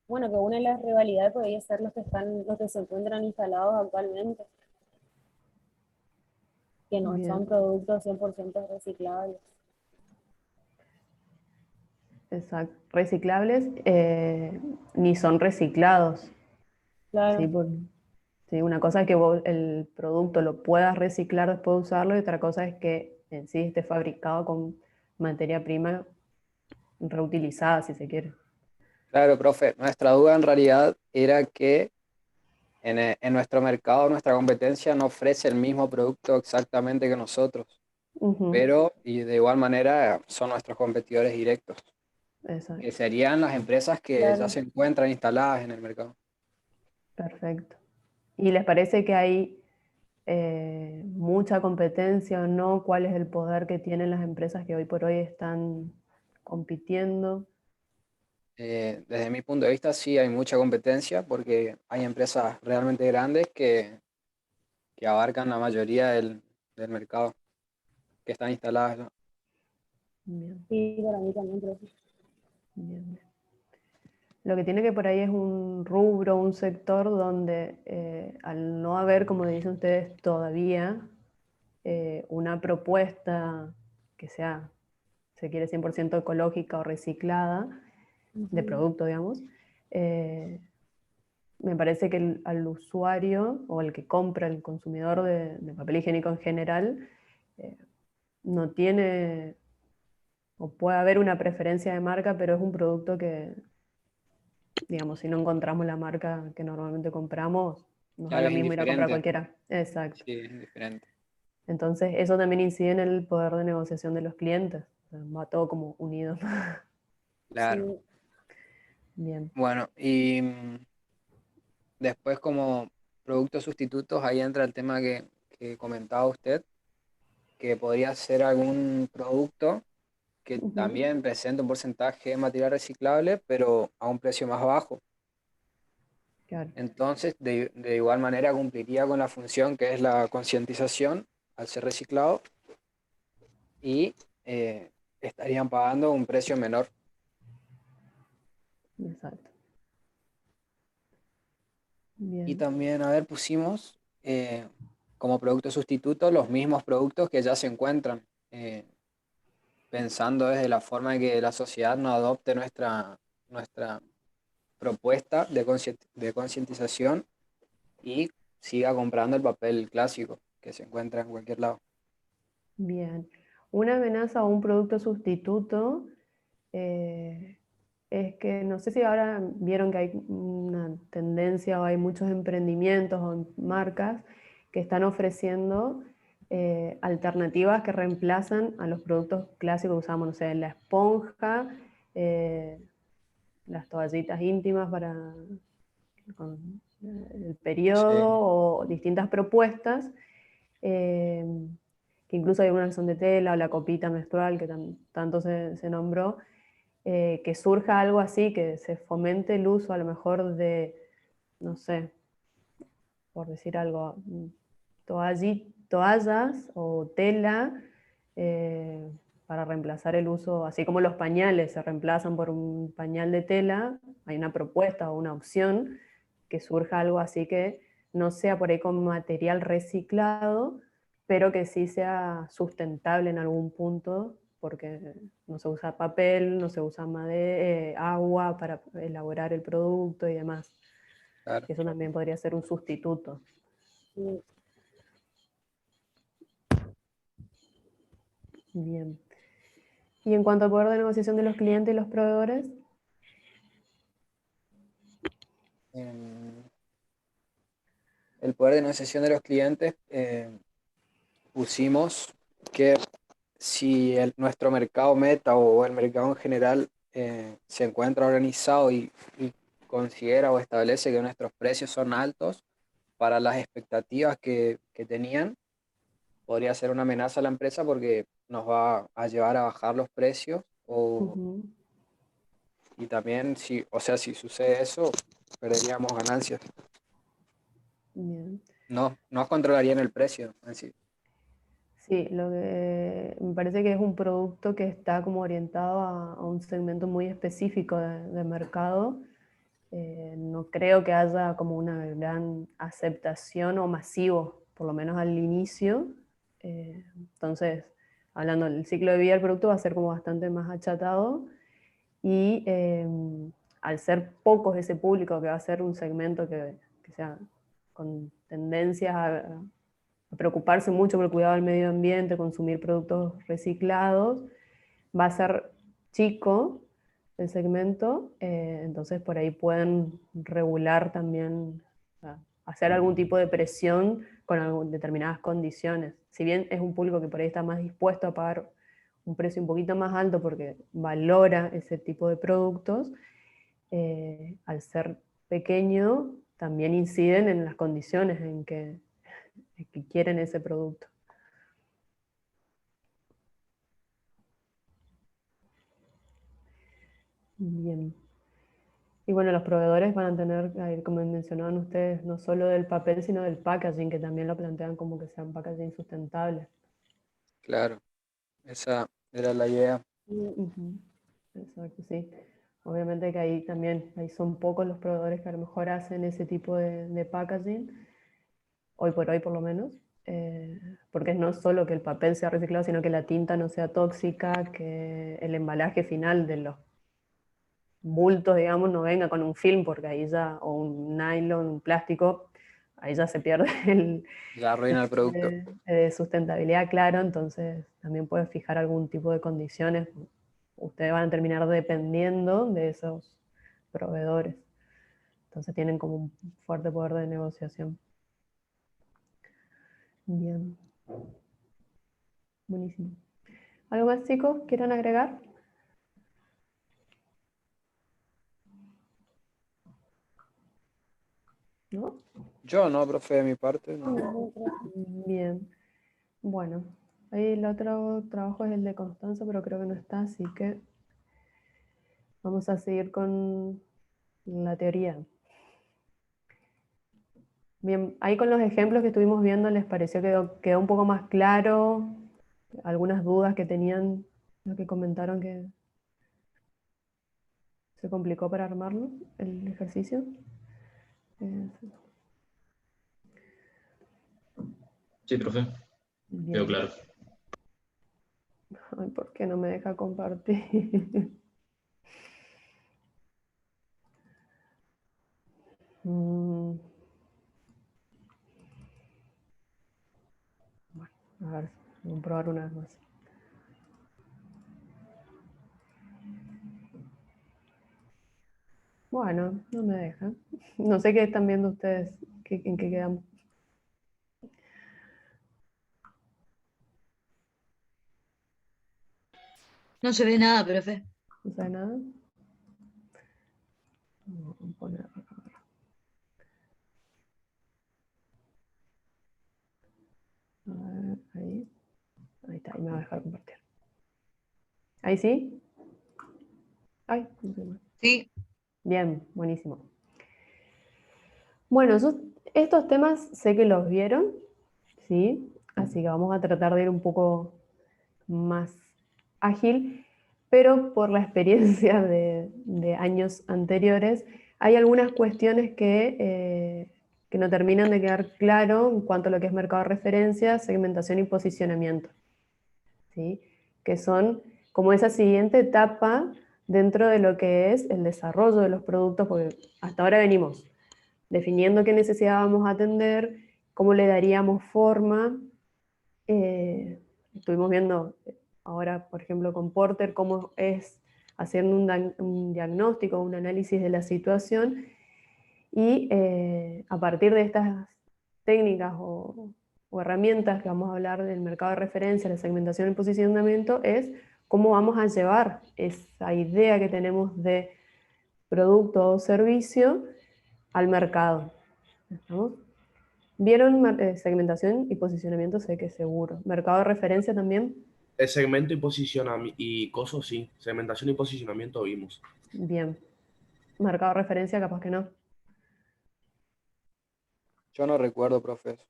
bueno, que una de las rivalidades podría ser los que se encuentran instalados actualmente, que no son Bien, productos 100% reciclables. exacto. Reciclables ni son reciclados. ¿Sí? Claro, Sí, una cosa es que vos el producto lo puedas reciclar después de usarlo y otra cosa es que en sí esté fabricado con materia prima reutilizada, si se quiere. Claro, profe. Nuestra duda en realidad era que en nuestro mercado, nuestra competencia no ofrece el mismo producto exactamente que nosotros, Ujú, pero y de igual manera son nuestros competidores directos, que exacto, serían las empresas que ya claro. se encuentran instaladas en el mercado. perfecto. ¿Y les parece que hay mucha competencia o no? ¿Cuál es el poder que tienen las empresas que hoy por hoy están compitiendo? Desde mi punto de vista, sí hay mucha competencia porque hay empresas realmente grandes que abarcan la mayoría del mercado, que están instaladas, ¿no? Bien, Sí, para mí también, profe. bien. Lo que tiene que por ahí es un rubro, un sector donde al no haber, como dicen ustedes, todavía una propuesta que sea, se quiere 100% ecológica o reciclada, de Ujú. producto, digamos, me parece que al usuario o al que compra, el consumidor de papel higiénico en general, eh, no tiene, o puede haber una preferencia de marca, pero es un producto digamos, si no encontramos la marca que normalmente compramos, nos da Claro, lo es mismo ir a comprar indiferente. cualquiera. Exacto. Sí, es indiferente. Entonces, eso también incide en el poder de negociación de los clientes. O sea, va todo como unido. Claro. Sí, Bien. Bueno, y después como productos sustitutos, ahí entra el tema que comentaba usted, que podría ser algún producto que Ujú, también presenta un porcentaje de material reciclable, pero a un precio más bajo. claro, Entonces, de igual manera cumpliría con la función que es la concientización al ser reciclado y estarían pagando un precio menor. exacto. Y Bien. también, a ver, pusimos como producto sustituto los mismos productos que ya se encuentran, eh, pensando desde la forma en que la sociedad no adopte nuestra propuesta de concientización y siga comprando el papel clásico que se encuentra en cualquier lado. Bien. Una amenaza o un producto sustituto eh, es que no sé si ahora vieron que hay una tendencia o hay muchos emprendimientos o marcas que están ofreciendo alternativas que reemplazan a los productos clásicos que usamos, no sé, la esponja, eh, las toallitas íntimas para con el periodo Sí, o distintas propuestas. eh, que incluso hay algunas que son de tela o la copita menstrual que tanto se nombró, que surja algo así, que se fomente el uso a lo mejor de, no sé, por decir algo, toallas o tela para reemplazar el uso, así como los pañales se reemplazan por un pañal de tela, hay una propuesta o una opción que surja algo así que no sea por ahí con material reciclado, pero que sí sea sustentable en algún punto, porque no se usa papel, no se usa agua para elaborar el producto y demás. claro. Eso también podría ser un sustituto. sí. Bien. Y en cuanto al poder de negociación de los clientes y los proveedores, Em, el poder de negociación de los clientes, pusimos que si nuestro mercado meta o el mercado en general se encuentra organizado y considera o establece que nuestros precios son altos para las expectativas que tenían, podría ser una amenaza a la empresa porque nos va a llevar a bajar los precios ujú, y también si, o sea, si sucede eso, perderíamos ganancias. bien. No, no controlarían el precio en sí. Sí, lo que me parece que es un producto que está como orientado a un segmento muy específico de mercado. No creo que haya como una gran aceptación o masivo, por lo menos al inicio. Entonces, hablando del ciclo de vida del producto va a ser como bastante más achatado y al ser pocos ese público que va a ser un segmento que sea con tendencias a preocuparse mucho por el cuidado del medio ambiente, consumir productos reciclados, va a ser chico el segmento, entonces por ahí pueden regular también, o sea, hacer algún tipo de presión con determinadas condiciones. Si bien es un público que por ahí está más dispuesto a pagar un precio un poquito más alto porque valora ese tipo de productos, al ser pequeño también inciden en las condiciones en que quieren ese producto. Bien. Y bueno, los proveedores van a tener, como mencionaban ustedes, no solo del papel, sino del packaging, que también lo plantean como que sea un packaging sustentable. Claro, esa era la idea. Ujú. Exacto, sí. Obviamente que ahí son pocos los proveedores que a lo mejor hacen ese tipo de packaging, hoy por hoy por lo menos, porque no solo que el papel sea reciclado, sino que la tinta no sea tóxica, que el embalaje final de los bultos, digamos, no venga con un film, porque ahí ya, o un nylon, un plástico, ahí ya se pierde Ya arruina el producto. sustentabilidad, claro, entonces también puede fijar algún tipo de condiciones. Ustedes van a terminar dependiendo de esos proveedores. Entonces tienen como un fuerte poder de negociación. Bien. Buenísimo. ¿Algo más, chicos, quieran agregar? ¿No? Yo no, profe, de mi parte, no. Bien. Bueno, ahí el otro trabajo es el de Constanza, pero creo que no está, así que vamos a seguir con la teoría. Bien, ahí con los ejemplos que estuvimos viendo, ¿les pareció que quedó un poco más claro? ¿Algunas dudas que tenían, los que comentaron que se complicó para armarlo, el ejercicio? Sí, profe, quedó Bien. claro. Ay, ¿por qué no me deja compartir? Bueno, a ver, vamos a probar una vez más. Bueno, no me deja. No sé qué están viendo ustedes, en qué quedamos. No se ve nada, profe. ¿No sabe nada? Vamos a poner acá. A ver, ahí. Ahí está, ahí me va a dejar compartir. ¿Ahí sí? Ay, no sé más. Sí, Bien, buenísimo. Bueno, estos temas sé que los vieron, ¿sí? Así que vamos a tratar de ir un poco más ágil, pero por la experiencia de años anteriores, hay algunas cuestiones que no terminan de quedar claro en cuanto a lo que es mercado de referencia, segmentación y posicionamiento, ¿sí? Que son como esa siguiente etapa dentro de lo que es el desarrollo de los productos, porque hasta ahora venimos definiendo qué necesidad vamos a atender, cómo le daríamos forma. Estuvimos viendo ahora, por ejemplo, con Porter, cómo es haciendo un diagnóstico, un análisis de la situación, y a partir de estas técnicas o herramientas que vamos a hablar del mercado de referencia, la segmentación y el posicionamiento, es cómo vamos a llevar esa idea que tenemos de producto o servicio al mercado. ¿Estamos? ¿Vieron segmentación y posicionamiento? Sé que seguro. ¿Mercado de referencia también? El segmento y posicionamiento y cosas, sí. Segmentación y posicionamiento vimos. Bien. ¿Mercado de referencia? Capaz que no. Yo no recuerdo, profe.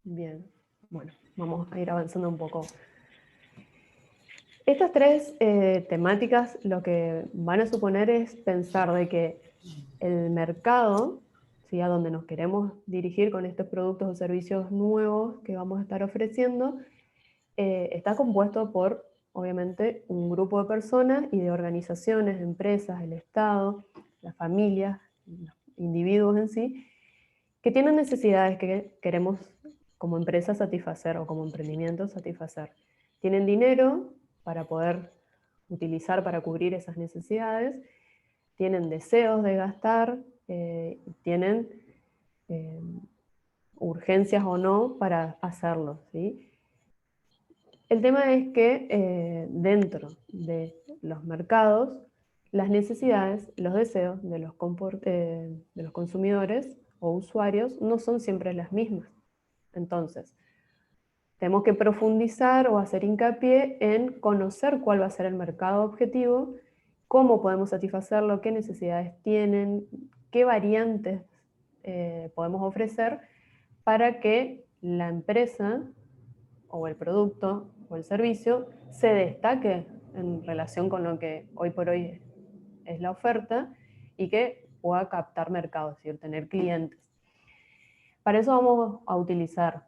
Bien. Bueno, vamos a ir avanzando un poco. Estas tres temáticas lo que van a suponer es pensar de que el mercado, ¿sí?, a donde nos queremos dirigir con estos productos o servicios nuevos que vamos a estar ofreciendo, está compuesto por, obviamente, un grupo de personas y de organizaciones, empresas, el Estado, las familias, los individuos en sí, que tienen necesidades que queremos como empresa satisfacer o como emprendimiento satisfacer. Tienen dinero para poder utilizar para cubrir esas necesidades, tienen deseos de gastar, tienen urgencias o no para hacerlo, ¿sí? El tema es que dentro de los mercados, las necesidades, los deseos de los consumidores o usuarios no son siempre las mismas. Entonces, tenemos que profundizar o hacer hincapié en conocer cuál va a ser el mercado objetivo, cómo podemos satisfacerlo, qué necesidades tienen, qué variantes podemos ofrecer para que la empresa o el producto o el servicio se destaque en relación con lo que hoy por hoy es la oferta y que pueda captar mercado, es decir, tener clientes. Para eso vamos a utilizar,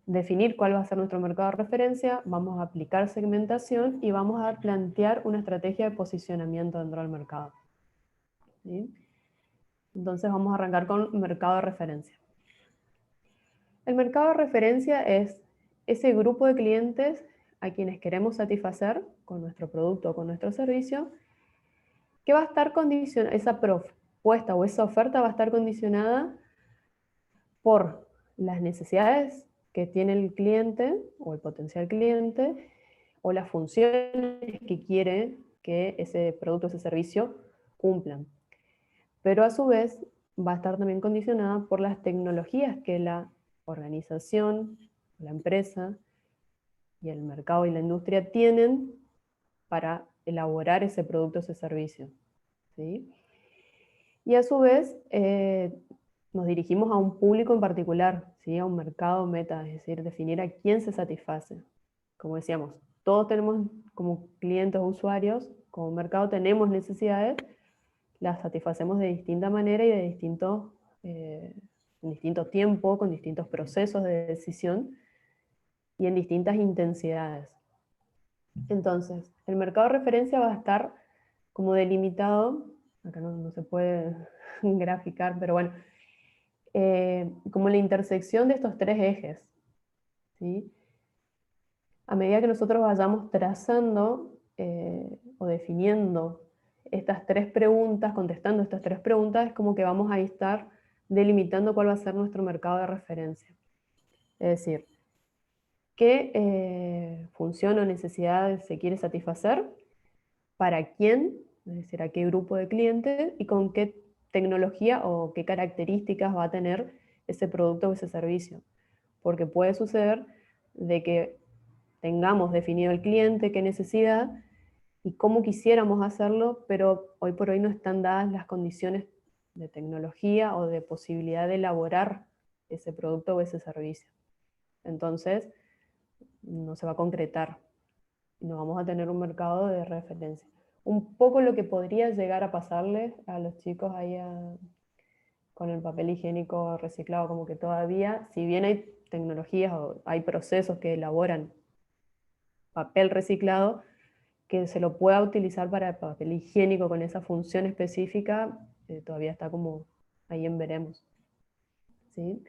definir cuál va a ser nuestro mercado de referencia, vamos a aplicar segmentación y vamos a plantear una estrategia de posicionamiento dentro del mercado. ¿Sí? Entonces vamos a arrancar con mercado de referencia. El mercado de referencia es ese grupo de clientes a quienes queremos satisfacer con nuestro producto o con nuestro servicio, que va a estar condicionado, respuesta o esa oferta va a estar condicionada por las necesidades que tiene el cliente o el potencial cliente o las funciones que quiere que ese producto o ese servicio cumplan. Pero a su vez va a estar también condicionada por las tecnologías que la organización, la empresa y el mercado y la industria tienen para elaborar ese producto o ese servicio, ¿sí? Y a su vez nos dirigimos a un público en particular, ¿sí? A un mercado meta, es decir, definir a quién se satisface. Como decíamos, todos tenemos como clientes o usuarios, como mercado tenemos necesidades, las satisfacemos de distinta manera y de en distinto tiempo, con distintos procesos de decisión y en distintas intensidades. Entonces, el mercado de referencia va a estar como delimitado, acá no se puede graficar, pero bueno, como la intersección de estos tres ejes, ¿sí? A medida que nosotros vayamos trazando o definiendo estas tres preguntas, contestando estas tres preguntas, es como que vamos a estar delimitando cuál va a ser nuestro mercado de referencia. Es decir, qué función o necesidad se quiere satisfacer, para quién, es decir, a qué grupo de clientes y con qué tecnología o qué características va a tener ese producto o ese servicio. Porque puede suceder de que tengamos definido el cliente, qué necesidad y cómo quisiéramos hacerlo, pero hoy por hoy no están dadas las condiciones de tecnología o de posibilidad de elaborar ese producto o ese servicio. Entonces, no se va a concretar y no vamos a tener un mercado de referencia. Un poco lo que podría llegar a pasarle a los chicos ahí con el papel higiénico reciclado, como que todavía, si bien hay tecnologías o hay procesos que elaboran papel reciclado, que se lo pueda utilizar para papel higiénico con esa función específica, todavía está como ahí en veremos. ¿Sí?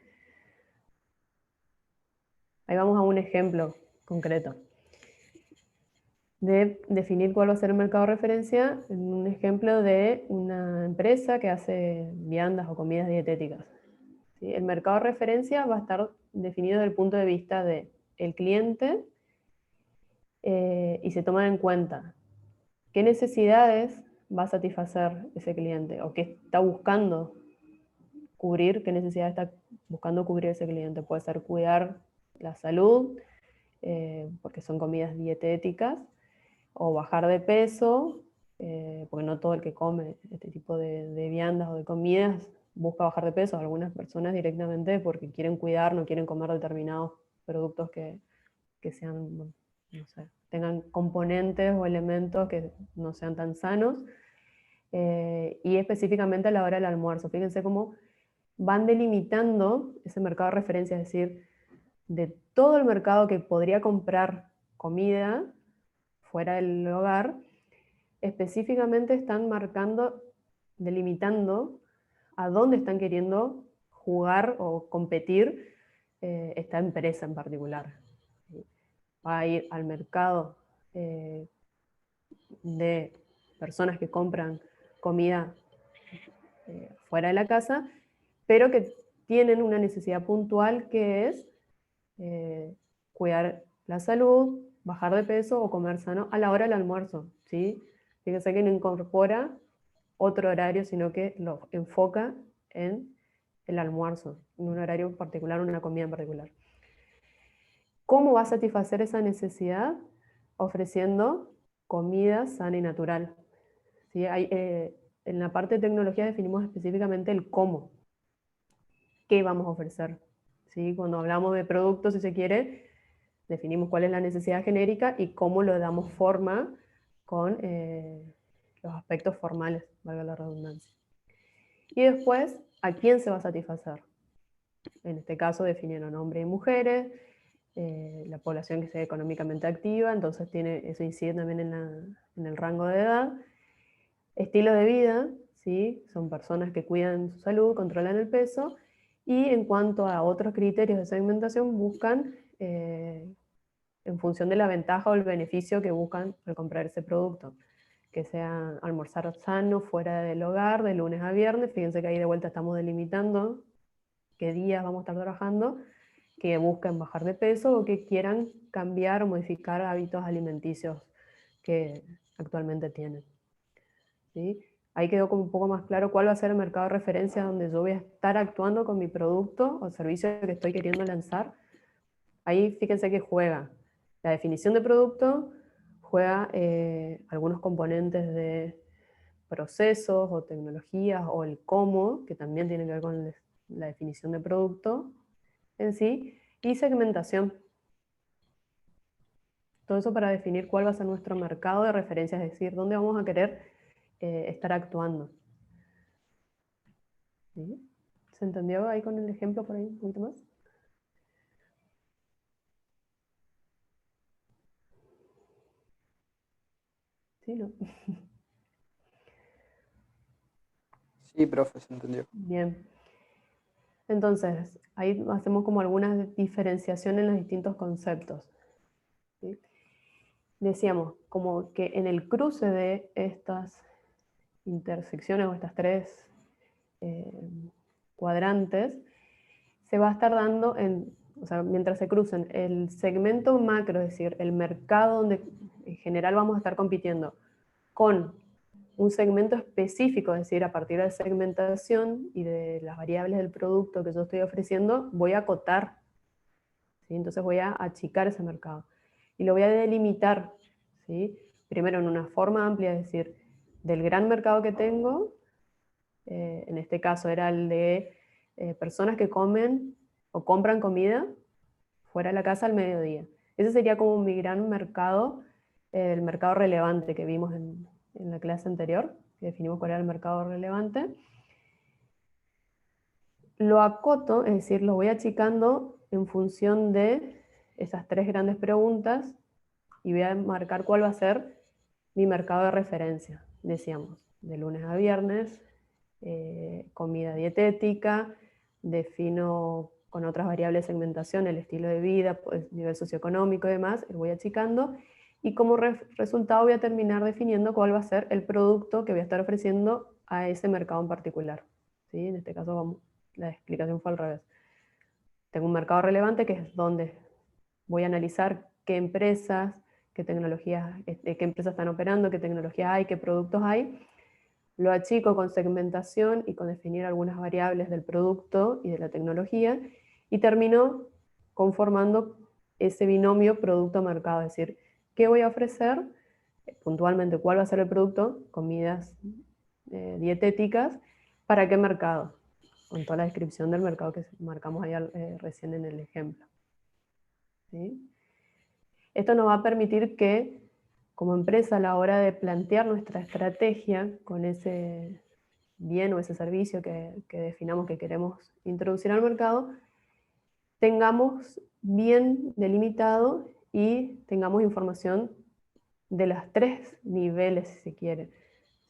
Ahí vamos a un ejemplo concreto de definir cuál va a ser el mercado de referencia en un ejemplo de una empresa que hace viandas o comidas dietéticas. ¿Sí? El mercado de referencia va a estar definido desde el punto de vista del cliente y se toman en cuenta qué necesidades va a satisfacer ese cliente o qué está buscando cubrir, qué necesidad está buscando cubrir ese cliente. Puede ser cuidar la salud, porque son comidas dietéticas, o bajar de peso, porque no todo el que come este tipo de viandas o de comidas busca bajar de peso. Algunas personas directamente porque quieren cuidar, no quieren comer determinados productos que sean, no sé, tengan componentes o elementos que no sean tan sanos. Y específicamente a la hora del almuerzo. Fíjense cómo van delimitando ese mercado de referencia, es decir, de todo el mercado que podría comprar comida fuera del hogar, específicamente están marcando, delimitando a dónde están queriendo jugar o competir esta empresa en particular. Va a ir al mercado de personas que compran comida fuera de la casa, pero que tienen una necesidad puntual que es cuidar la salud, bajar de peso o comer sano a la hora del almuerzo, ¿sí? Fíjense que no incorpora otro horario, sino que lo enfoca en el almuerzo, en un horario particular, una comida en particular. ¿Cómo va a satisfacer esa necesidad? Ofreciendo comida sana y natural. ¿Sí? En la parte de tecnología definimos específicamente el cómo. ¿Qué vamos a ofrecer? ¿Sí? Cuando hablamos de productos, si se quiere, definimos cuál es la necesidad genérica y cómo lo damos forma con los aspectos formales, valga la redundancia. Y después, ¿a quién se va a satisfacer? En este caso definieron hombres y mujeres, la población que sea económicamente activa, entonces eso incide también en el rango de edad. Estilo de vida, ¿sí? Son personas que cuidan su salud, controlan el peso, y en cuanto a otros criterios de segmentación, buscan en función de la ventaja o el beneficio que buscan al comprar ese producto. que sea almorzar sano, fuera del hogar, de lunes a viernes. Fíjense que ahí de vuelta estamos delimitando qué días vamos a estar trabajando, que busquen bajar de peso o que quieran cambiar o modificar hábitos alimenticios que actualmente tienen. ¿Sí? Ahí quedó como un poco más claro cuál va a ser el mercado de referencia donde yo voy a estar actuando con mi producto o servicio que estoy queriendo lanzar. Ahí fíjense que juega la definición de producto, juega algunos componentes de procesos o tecnologías o el cómo, que también tiene que ver con la definición de producto en sí, y segmentación. Todo eso para definir cuál va a ser nuestro mercado de referencia, es decir, dónde vamos a querer estar actuando. ¿Sí? ¿Se entendió ahí con el ejemplo por ahí un poquito más? ¿Sí, no? Sí, profe, se entendió. Bien. Entonces, ahí hacemos como algunas diferenciaciones en los distintos conceptos. ¿Sí? Decíamos, como que en el cruce de estas intersecciones o estas tres cuadrantes, se va a estar dando, o sea, mientras se crucen, el segmento macro, es decir, el mercado donde en general vamos a estar compitiendo, con un segmento específico, es decir, a partir de segmentación y de las variables del producto que yo estoy ofreciendo, voy a acotar, ¿sí? Entonces voy a achicar ese mercado. Y lo voy a delimitar, ¿sí? Primero en una forma amplia, es decir, del gran mercado que tengo, en este caso era el de personas que comen o compran comida fuera de la casa al mediodía. Ese sería como mi gran mercado, el mercado relevante que vimos en la clase anterior, que definimos cuál era el mercado relevante. Lo acoto, es decir, lo voy achicando en función de esas tres grandes preguntas y voy a marcar cuál va a ser mi mercado de referencia. Decíamos, de lunes a viernes, comida dietética, defino con otras variables de segmentación el estilo de vida, pues, nivel socioeconómico y demás, lo voy achicando, y como resultado voy a terminar definiendo cuál va a ser el producto que voy a estar ofreciendo a ese mercado en particular. ¿Sí? En este caso la explicación fue al revés. Tengo un mercado relevante que es donde voy a analizar qué empresas, qué tecnologías, qué empresas están operando, qué tecnologías hay, qué productos hay. Lo achico con segmentación y con definir algunas variables del producto y de la tecnología, y termino conformando ese binomio producto-mercado, es decir, qué voy a ofrecer, puntualmente cuál va a ser el producto, comidas dietéticas, para qué mercado, con toda la descripción del mercado que marcamos ahí recién en el ejemplo. ¿Sí? Esto nos va a permitir que, como empresa, a la hora de plantear nuestra estrategia con ese bien o ese servicio que definamos que queremos introducir al mercado, tengamos bien delimitado y tengamos información de los tres niveles, si se quiere.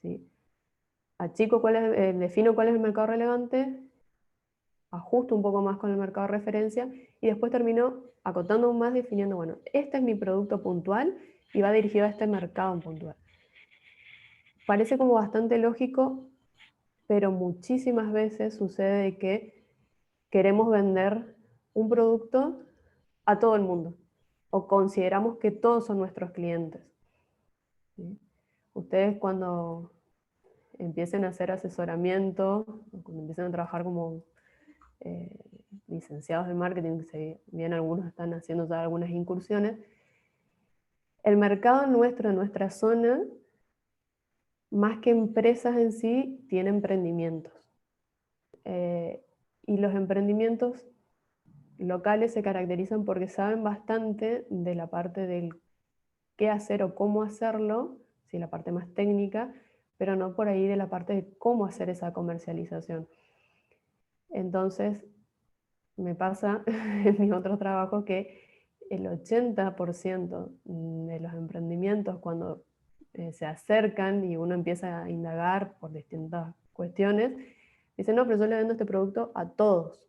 ¿Sí? Achico defino cuál es el mercado relevante, ajusto un poco más con el mercado de referencia y después termino acotando aún más definiendo, bueno, este es mi producto puntual y va dirigido a este mercado puntual. Parece como bastante lógico, pero muchísimas veces sucede que queremos vender un producto a todo el mundo o consideramos que todos son nuestros clientes. ¿Sí? Ustedes cuando empiecen a hacer asesoramiento, cuando empiecen a trabajar como licenciados de marketing, si bien algunos están haciendo ya algunas incursiones, el mercado nuestro, en nuestra zona, más que empresas en sí, tiene emprendimientos. Y los emprendimientos locales se caracterizan porque saben bastante de la parte del qué hacer o cómo hacerlo, ¿sí? La parte más técnica, pero no por ahí de la parte de cómo hacer esa comercialización. Entonces, me pasa en mis otros trabajos que el 80% de los emprendimientos, cuando se acercan y uno empieza a indagar por distintas cuestiones, dicen, no, pero yo le vendo este producto a todos.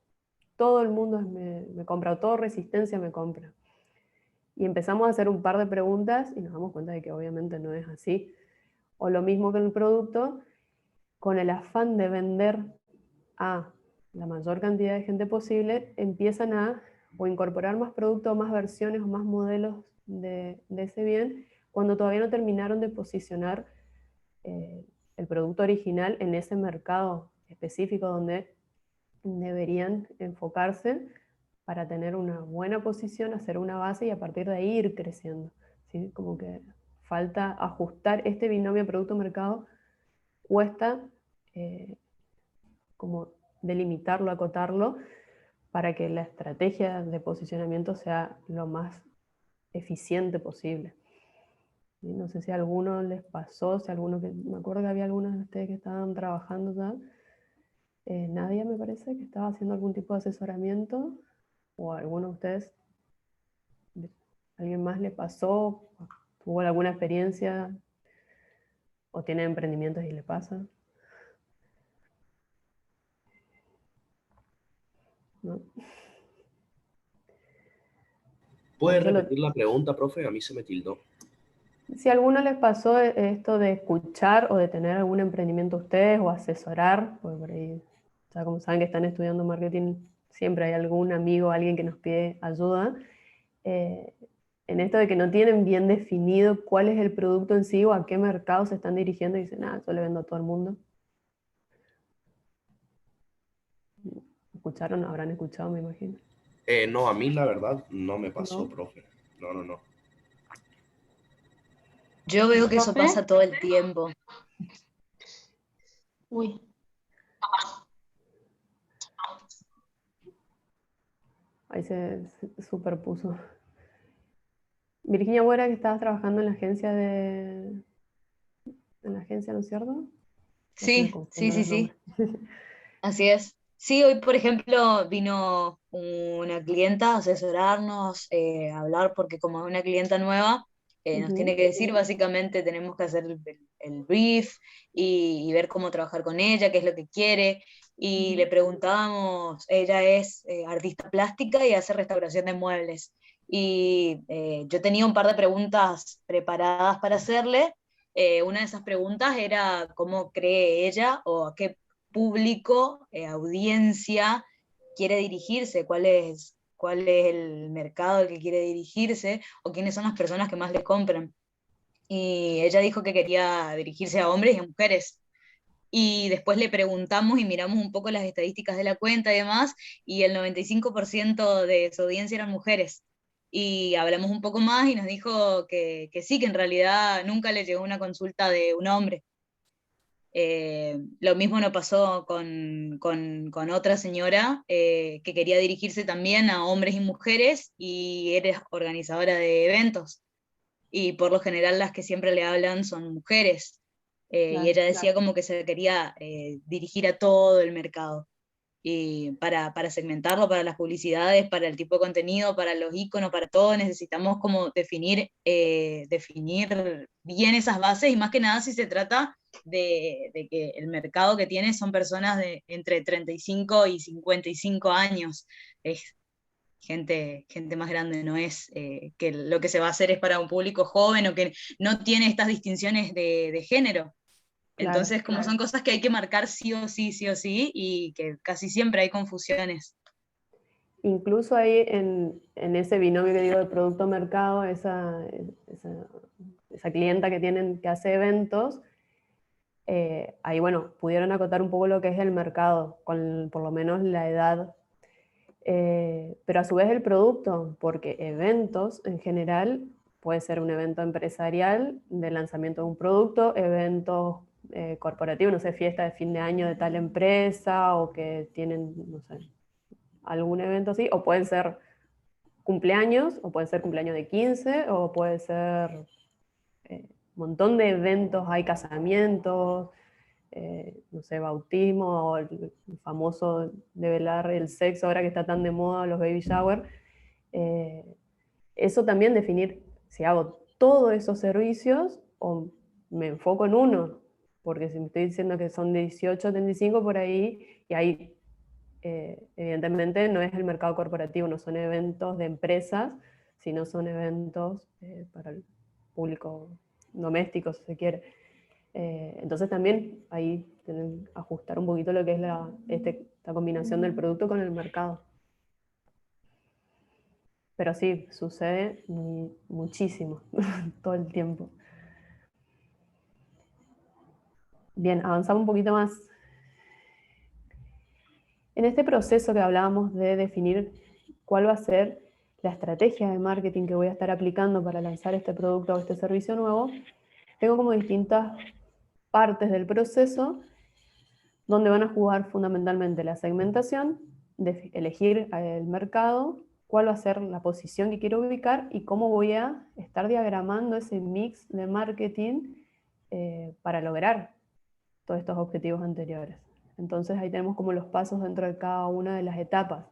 Todo el mundo me compra, o todo Resistencia me compra. Y empezamos a hacer un par de preguntas y nos damos cuenta de que obviamente no es así. O lo mismo que el producto, con el afán de vender a la mayor cantidad de gente posible, empiezan a o incorporar más productos, más versiones o más modelos de ese bien, cuando todavía no terminaron de posicionar el producto original en ese mercado específico donde deberían enfocarse para tener una buena posición, hacer una base y a partir de ahí ir creciendo, ¿sí? Como que falta ajustar este binomio producto-mercado, cuesta como delimitarlo, acotarlo, para que la estrategia de posicionamiento sea lo más eficiente posible. ¿Sí? No sé si a alguno les pasó, si a alguno que, me acuerdo que había algunos de ustedes que estaban trabajando ya, Nadia me parece que estaba haciendo algún tipo de asesoramiento, o a alguno de ustedes, ¿alguien más le pasó? ¿Tuvo alguna experiencia? ¿O tiene emprendimientos y le pasa? ¿No? ¿Puede Yo lo- repetir la pregunta, profe? A mí se me tildó. Si a alguno les pasó esto de escuchar o de tener algún emprendimiento ustedes o asesorar, porque por ahí, ya como saben que están estudiando marketing, siempre hay algún amigo, alguien que nos pide ayuda, eh, en esto de que no tienen bien definido cuál es el producto en sí o a qué mercado se están dirigiendo y dicen, yo le vendo a todo el mundo. ¿Escucharon? Habrán escuchado, me imagino. No, a mí la verdad no me pasó, ¿No? profe. No, no, no. Yo veo que eso ¿Profe? pasa todo el tiempo. Uy, Ahí se superpuso. Virginia Buera, que estabas trabajando en la agencia ¿no es cierto? O se me Sí, sí, confunden sí, los sí, nombres. así es. Sí, hoy, por ejemplo, vino una clienta a asesorarnos, a hablar, porque como es una clienta nueva, nos Ujú. tiene que decir, básicamente tenemos que hacer el brief y ver cómo trabajar con ella, qué es lo que quiere. Y le preguntábamos, ella es artista plástica y hace restauración de muebles. Y yo tenía un par de preguntas preparadas para hacerle. Una de esas preguntas era cómo cree ella o a qué público, audiencia quiere dirigirse, cuál es el mercado al que quiere dirigirse o quiénes son las personas que más le compran. Y ella dijo que quería dirigirse a hombres y a mujeres. Y después le preguntamos y miramos un poco las estadísticas de la cuenta y demás, y el 95% de su audiencia eran mujeres. Y hablamos un poco más y nos dijo que sí, que en realidad nunca le llegó una consulta de un hombre. Lo mismo nos pasó con otra señora que quería dirigirse también a hombres y mujeres y eres organizadora de eventos. Y por lo general las que siempre le hablan son mujeres. Y Claro. ella decía como que se quería dirigir a todo el mercado y para segmentarlo, para las publicidades, para el tipo de contenido, para los iconos, para todo, necesitamos como definir bien esas bases y más que nada si se trata de que el mercado que tiene son personas de entre 35 y 55 años. Es gente más grande, no es que lo que se va a hacer es para un público joven o que no tiene estas distinciones de género. Claro. Entonces, como son cosas que hay que marcar sí o sí, y que casi siempre hay confusiones. Incluso ahí en ese binomio que digo de producto-mercado, esa clienta que tienen que hace eventos, ahí bueno, pudieron acotar un poco lo que es el mercado, con por lo menos la edad, pero a su vez el producto, porque eventos en general puede ser un evento empresarial de lanzamiento de un producto, eventos corporativos, no sé, fiesta de fin de año de tal empresa o que tienen, no sé, algún evento así, o pueden ser cumpleaños, o pueden ser cumpleaños de 15, o puede ser un montón de eventos, hay casamientos, no sé, bautismo, o el famoso develar el sexo, ahora que está tan de moda los baby shower. Eh, Eso también definir si hago todos esos servicios o me enfoco en uno, porque si me estoy diciendo que son de 18 a 35 por ahí, y ahí evidentemente no es el mercado corporativo, no son eventos de empresas, sino son eventos para el público doméstico, si se quiere. Entonces también ahí tienen que ajustar un poquito lo que es esta combinación del producto con el mercado. Pero sí, sucede muchísimo, todo el tiempo. Bien, avanzamos un poquito más. En este proceso que hablábamos de definir cuál va a ser la estrategia de marketing que voy a estar aplicando para lanzar este producto o este servicio nuevo, tengo como distintas partes del proceso donde van a jugar fundamentalmente la segmentación, de elegir el mercado, cuál va a ser la posición que quiero ubicar y cómo voy a estar diagramando ese mix de marketing para lograr todos estos objetivos anteriores. Entonces ahí tenemos como los pasos dentro de cada una de las etapas.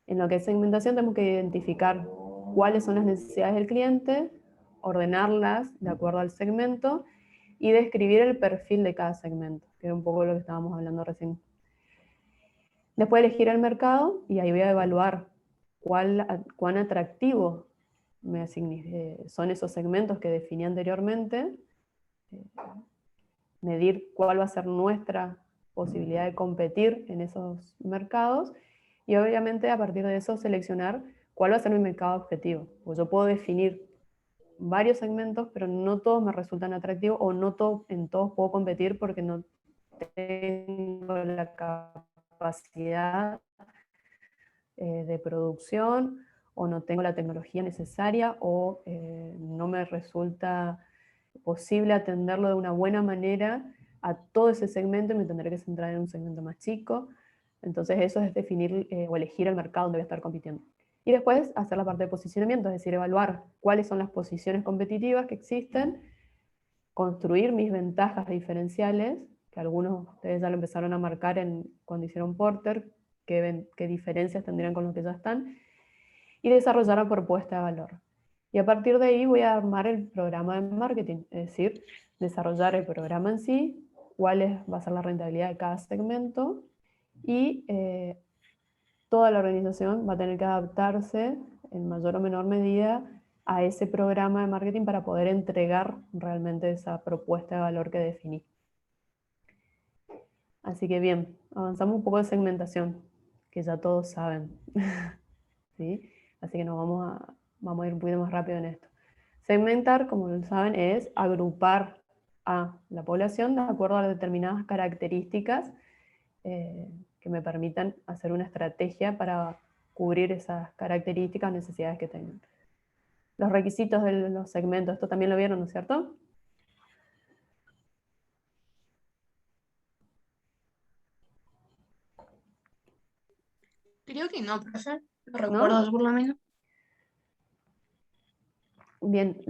En lo que es segmentación tenemos que identificar cuáles son las necesidades del cliente, ordenarlas de acuerdo al segmento y describir el perfil de cada segmento, que era un poco lo que estábamos hablando recién. Después elegir el mercado y ahí voy a evaluar cuán atractivo son esos segmentos que definí anteriormente, medir cuál va a ser nuestra posibilidad de competir en esos mercados y obviamente a partir de eso seleccionar cuál va a ser mi mercado objetivo. Pues yo puedo definir varios segmentos, pero no todos me resultan atractivos o no en todos puedo competir porque no tengo la capacidad de producción o no tengo la tecnología necesaria o no me resulta posible atenderlo de una buena manera a todo ese segmento y me tendré que centrar en un segmento más chico. Entonces eso es definir o elegir el mercado donde voy a estar compitiendo. Y después hacer la parte de posicionamiento, es decir, evaluar cuáles son las posiciones competitivas que existen, construir mis ventajas diferenciales, que algunos de ustedes ya lo empezaron a marcar cuando hicieron Porter, qué diferencias tendrían con los que ya están, y desarrollar la propuesta de valor. Y a partir de ahí voy a armar el programa de marketing, es decir, desarrollar el programa en sí, cuál va a ser la rentabilidad de cada segmento, y toda la organización va a tener que adaptarse en mayor o menor medida a ese programa de marketing para poder entregar realmente esa propuesta de valor que definí. Así que bien, avanzamos un poco de segmentación, que ya todos saben. ¿Sí? Así que vamos a ir un poquito más rápido en esto. Segmentar, como lo saben, es agrupar a la población de acuerdo a determinadas características que me permitan hacer una estrategia para cubrir esas características o necesidades que tengan. Los requisitos de los segmentos, esto también lo vieron, ¿no es cierto? Creo que no, profe. Lo ¿No? recuerdo por lo menos. Bien,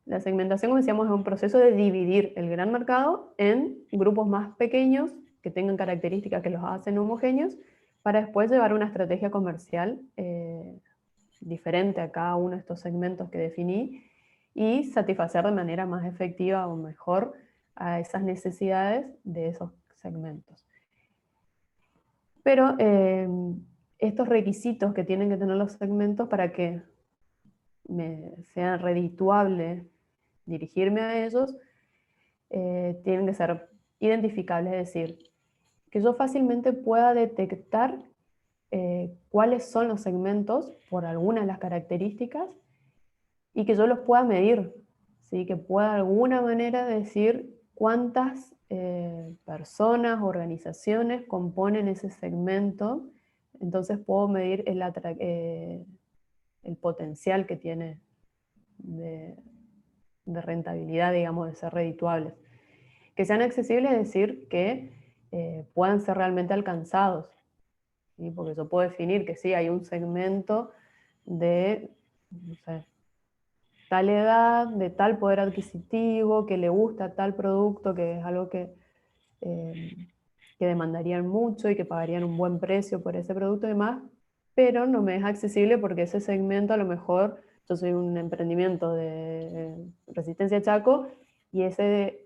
la segmentación, como decíamos, es un proceso de dividir el gran mercado en grupos más pequeños que tengan características que los hacen homogéneos para después llevar una estrategia comercial diferente a cada uno de estos segmentos que definí y satisfacer de manera más efectiva o mejor a esas necesidades de esos segmentos. Pero estos requisitos que tienen que tener los segmentos para que sea redituable dirigirme a ellos, tienen que ser identificables, es decir, que yo fácilmente pueda detectar cuáles son los segmentos por alguna de las características y que yo los pueda medir, ¿sí? Que pueda de alguna manera decir cuántas personas, organizaciones componen ese segmento, entonces puedo medir el potencial que tiene de rentabilidad, digamos, de ser redituables. Que sean accesibles, es decir, que puedan ser realmente alcanzados, ¿sí? Porque yo puedo definir que sí, hay un segmento de, no sé, tal edad, de tal poder adquisitivo, que le gusta tal producto, que es algo que demandarían mucho y que pagarían un buen precio por ese producto y demás, pero no me es accesible porque ese segmento a lo mejor, yo soy un emprendimiento de Resistencia Chaco y ese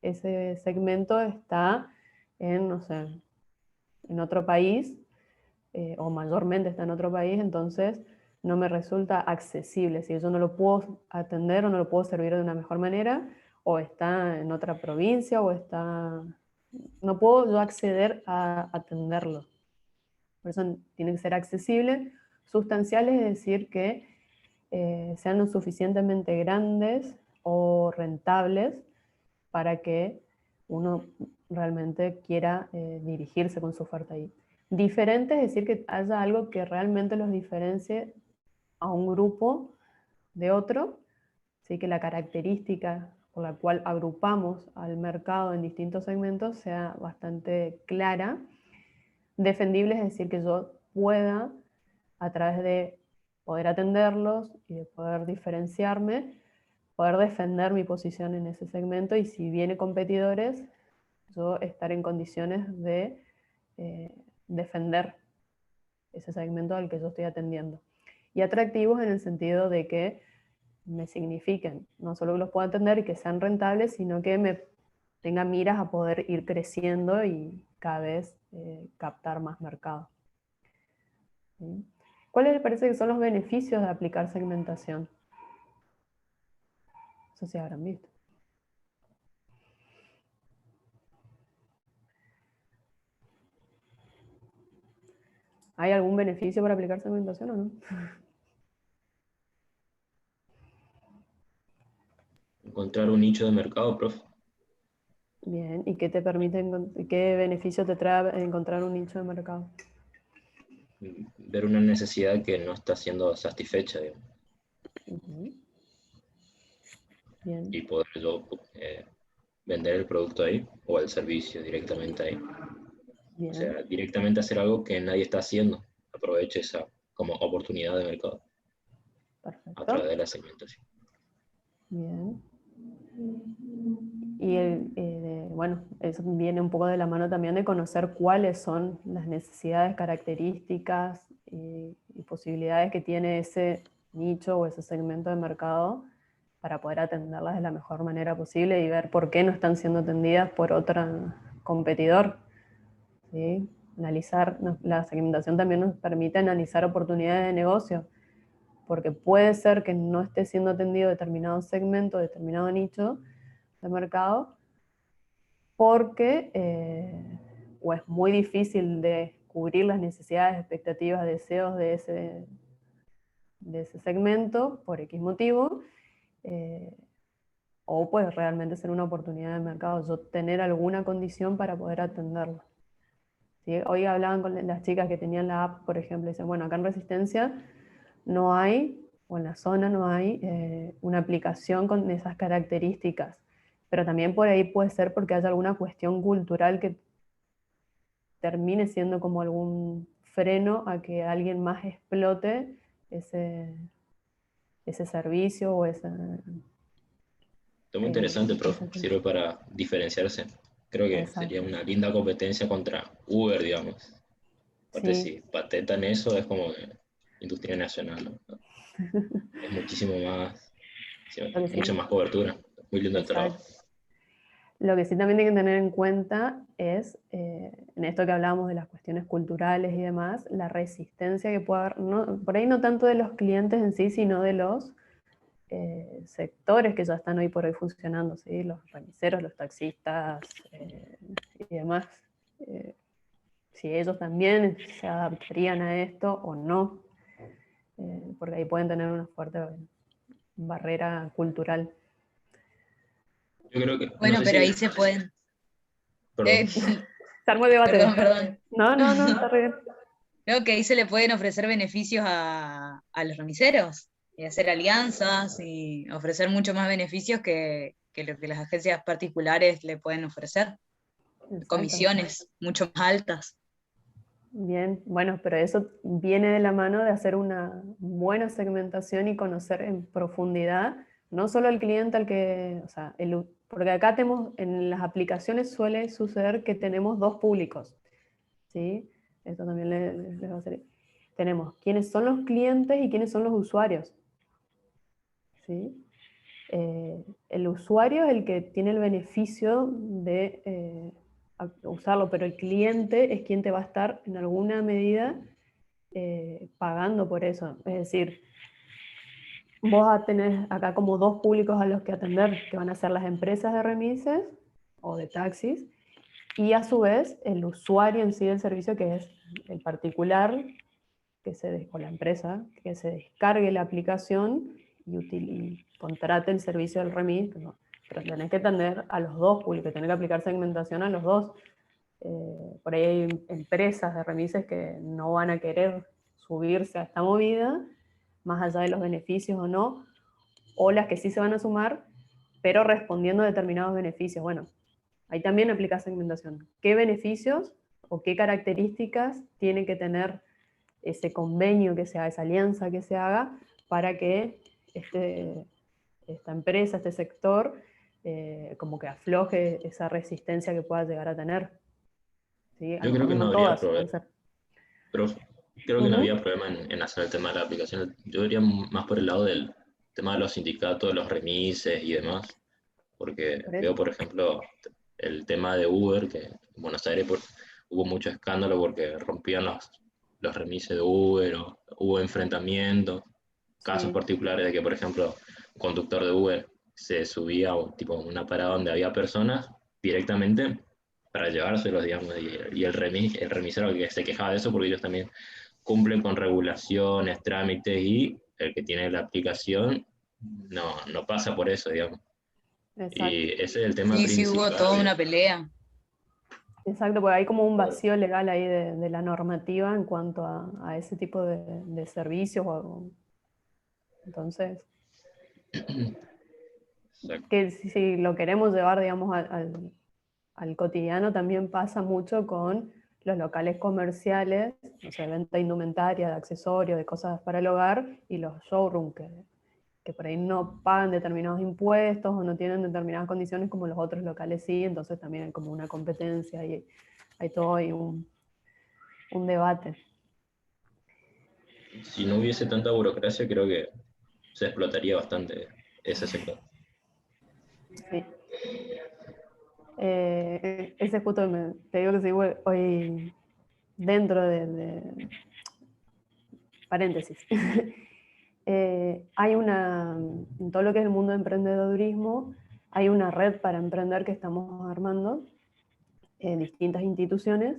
segmento está en, no sé, en otro país, o mayormente está en otro país, entonces no me resulta accesible, si yo no lo puedo atender o no lo puedo servir de una mejor manera, o está en otra provincia, o está... No puedo yo acceder a atenderlo. Por eso tiene que ser accesible. Sustancial es decir que sean lo suficientemente grandes o rentables para que uno realmente quiera dirigirse con su oferta ahí. Diferente es decir que haya algo que realmente los diferencie a un grupo de otro, ¿sí? Que la característica por la cual agrupamos al mercado en distintos segmentos sea bastante clara. Defendible es decir que yo pueda, a través de poder atenderlos y de poder diferenciarme, poder defender mi posición en ese segmento, y si viene competidores, yo estar en condiciones de defender ese segmento al que yo estoy atendiendo. Y atractivos en el sentido de que me signifiquen, no solo que los pueda atender y que sean rentables, sino que me tenga miras a poder ir creciendo y cada vez captar más mercado. ¿Sí? ¿Cuáles les parece que son los beneficios de aplicar segmentación? Eso sí habrán visto. ¿Hay algún beneficio para aplicar segmentación o no? Encontrar un nicho de mercado, profe. Bien, ¿y qué te permite, qué beneficio te trae encontrar un nicho de mercado? Ver una necesidad que no está siendo satisfecha, digamos, Ujú. Bien, y poder yo vender el producto ahí o el servicio directamente ahí. O sea, bien, directamente hacer algo que nadie está haciendo. Aproveche esa como oportunidad de mercado a través perfecto. de la segmentación. Bien. Y bueno, eso viene un poco de la mano también de conocer cuáles son las necesidades, características y posibilidades que tiene ese nicho o ese segmento de mercado para poder atenderlas de la mejor manera posible y ver por qué no están siendo atendidas por otro competidor. ¿Sí? Analizar, la segmentación también nos permite analizar oportunidades de negocio, porque puede ser que no esté siendo atendido determinado segmento, determinado nicho de mercado, porque o es muy difícil de cubrir las necesidades, expectativas, deseos de ese segmento por X motivo, eh, o puede realmente ser una oportunidad de mercado, yo tener alguna condición para poder atenderlo. ¿Sí? Hoy hablaban con las chicas que tenían la app, por ejemplo, y dicen, bueno, acá en Resistencia no hay, o en la zona no hay, una aplicación con esas características, pero también por ahí puede ser porque haya alguna cuestión cultural que termine siendo como algún freno a que alguien más explote ese, ese servicio o esa... Esto es muy interesante, profe. esa- Sirve para diferenciarse. Creo que sería Exacto. una linda competencia contra Uber, digamos. Aparte, Sí, si patentan eso, es como industria nacional, ¿no? Es muchísimo más, sí, lo que mucha sí, más cobertura. Muy lindo el trabajo. exacto. Lo que sí también hay que tener en cuenta es, en esto que hablábamos de las cuestiones culturales y demás, la resistencia que puede haber, por ahí no tanto de los clientes en sí, sino de los sectores que ya están hoy por hoy funcionando, ¿sí? Los remiseros, los taxistas y demás. Eh, si ellos también se adaptarían a esto o no, porque ahí pueden tener una fuerte barrera cultural. Yo creo que, no Bueno, sé pero si, ahí se pueden. perdón, eh, Se armó el perdón, debate. perdón. No, no, no, está re bien. Creo que ahí se le pueden ofrecer beneficios a los remiseros y hacer alianzas y ofrecer mucho más beneficios que lo que las agencias particulares le pueden ofrecer. Exactamente. Comisiones mucho más altas. Bien, bueno, pero eso viene de la mano de hacer una buena segmentación y conocer en profundidad, no solo el cliente al que, o sea, porque acá tenemos, en las aplicaciones suele suceder que tenemos dos públicos, ¿sí? Esto también les va a hacer. Tenemos quiénes son los clientes y quiénes son los usuarios, ¿sí? El usuario es el que tiene el beneficio de usarlo, pero el cliente es quien te va a estar en alguna medida pagando por eso. Es decir, vos tenés acá como dos públicos a los que atender, que van a ser las empresas de remises o de taxis, y a su vez el usuario en sí del servicio, que es el particular o la empresa, que se descargue la aplicación y contrate el servicio del remis. Pero tenés que atender a los dos públicos, tenés que aplicar segmentación a los dos. Por ahí hay empresas de remises que no van a querer subirse a esta movida, más allá de los beneficios o no, o las que sí se van a sumar, pero respondiendo a determinados beneficios. Bueno, ahí también aplica segmentación. ¿Qué beneficios o qué características tiene que tener ese convenio que se haga, esa alianza que se haga, para que esta empresa, este sector, como que afloje esa resistencia que pueda llegar a tener? ¿Sí? A Yo lo creo mejor que no no habría todas, problema, puede ser. pero creo que no Ujú. había problema en hacer el tema de la aplicación. Yo diría más por el lado del tema de los sindicatos, de los remises y demás, porque Por eso. veo, por ejemplo, el tema de Uber, que en Buenos Aires hubo mucho escándalo porque rompían los remises de Uber, o hubo enfrentamientos, casos Sí, particulares de que, por ejemplo, un conductor de Uber se subía a tipo, una parada donde había personas directamente para llevárselos, digamos, y el remisero que se quejaba de eso porque ellos también cumplen con regulaciones, trámites, y el que tiene la aplicación no pasa por eso, digamos. exacto. Y ese es el tema Sí, sí, hubo principal. toda una pelea. Exacto, porque hay como un Claro. vacío legal ahí de la normativa en cuanto a ese tipo de servicios. Entonces, Exacto. que si lo queremos llevar, digamos, al cotidiano, también pasa mucho con los locales comerciales, o sea, venta de indumentaria, de accesorios, de cosas para el hogar, y los showrooms que por ahí no pagan determinados impuestos o no tienen determinadas condiciones como los otros locales sí, entonces también hay como una competencia y hay todo ahí un debate. Si no hubiese tanta burocracia, creo que se explotaría bastante ese sector. Sí. Ese justo te digo que sí, hoy dentro paréntesis. Hay en todo lo que es el mundo de emprendedurismo, hay una red para emprender que estamos armando en distintas instituciones,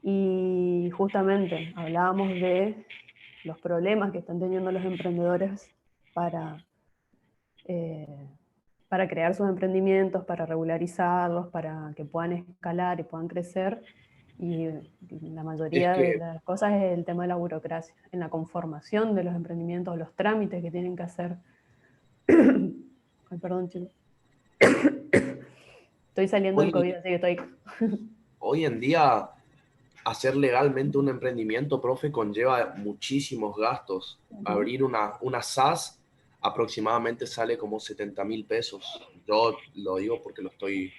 y justamente hablábamos de los problemas que están teniendo los emprendedores para, eh, para crear sus emprendimientos, para regularizarlos, para que puedan escalar y puedan crecer. Y la Es mayoría de que, las cosas es el tema de la burocracia, en la conformación de los emprendimientos, los trámites que tienen que hacer. Ay, perdón, chicos. Estoy saliendo del hoy, COVID, así que estoy... hoy en día hacer legalmente un emprendimiento, profe, conlleva muchísimos gastos. Abrir una SAS aproximadamente sale como 70.000 pesos. Yo lo digo porque lo estoy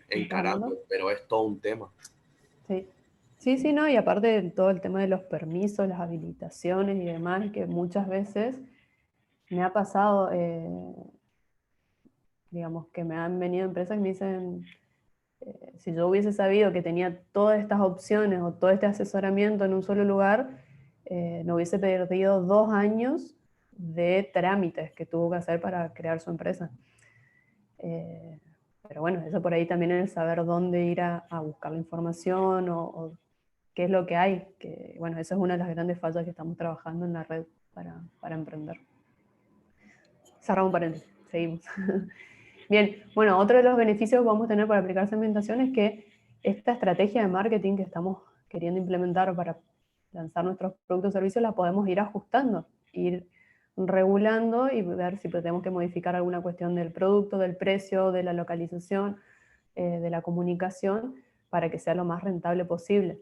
encarando, Encarando. pero es todo un tema. Sí. Sí, sí, no, y aparte de todo el tema de los permisos, las habilitaciones y demás, que muchas veces me ha pasado, digamos, que me han venido empresas que me dicen, si yo hubiese sabido que tenía todas estas opciones o todo este asesoramiento en un solo lugar, no hubiese perdido 2 años de trámites que tuvo que hacer para crear su empresa. Eh, pero bueno, eso por ahí también es saber dónde ir a buscar la información o qué es lo que hay. Que, bueno, esa es una de las grandes fallas que estamos trabajando en la red para emprender. Cerramos un paréntesis, seguimos. Bien, bueno, otro de los beneficios que vamos a tener para aplicar segmentación es que esta estrategia de marketing que estamos queriendo implementar para lanzar nuestros productos o servicios la podemos ir ajustando, ir regulando y ver si tenemos que modificar alguna cuestión del producto, del precio, de la localización, de la comunicación, para que sea lo más rentable posible,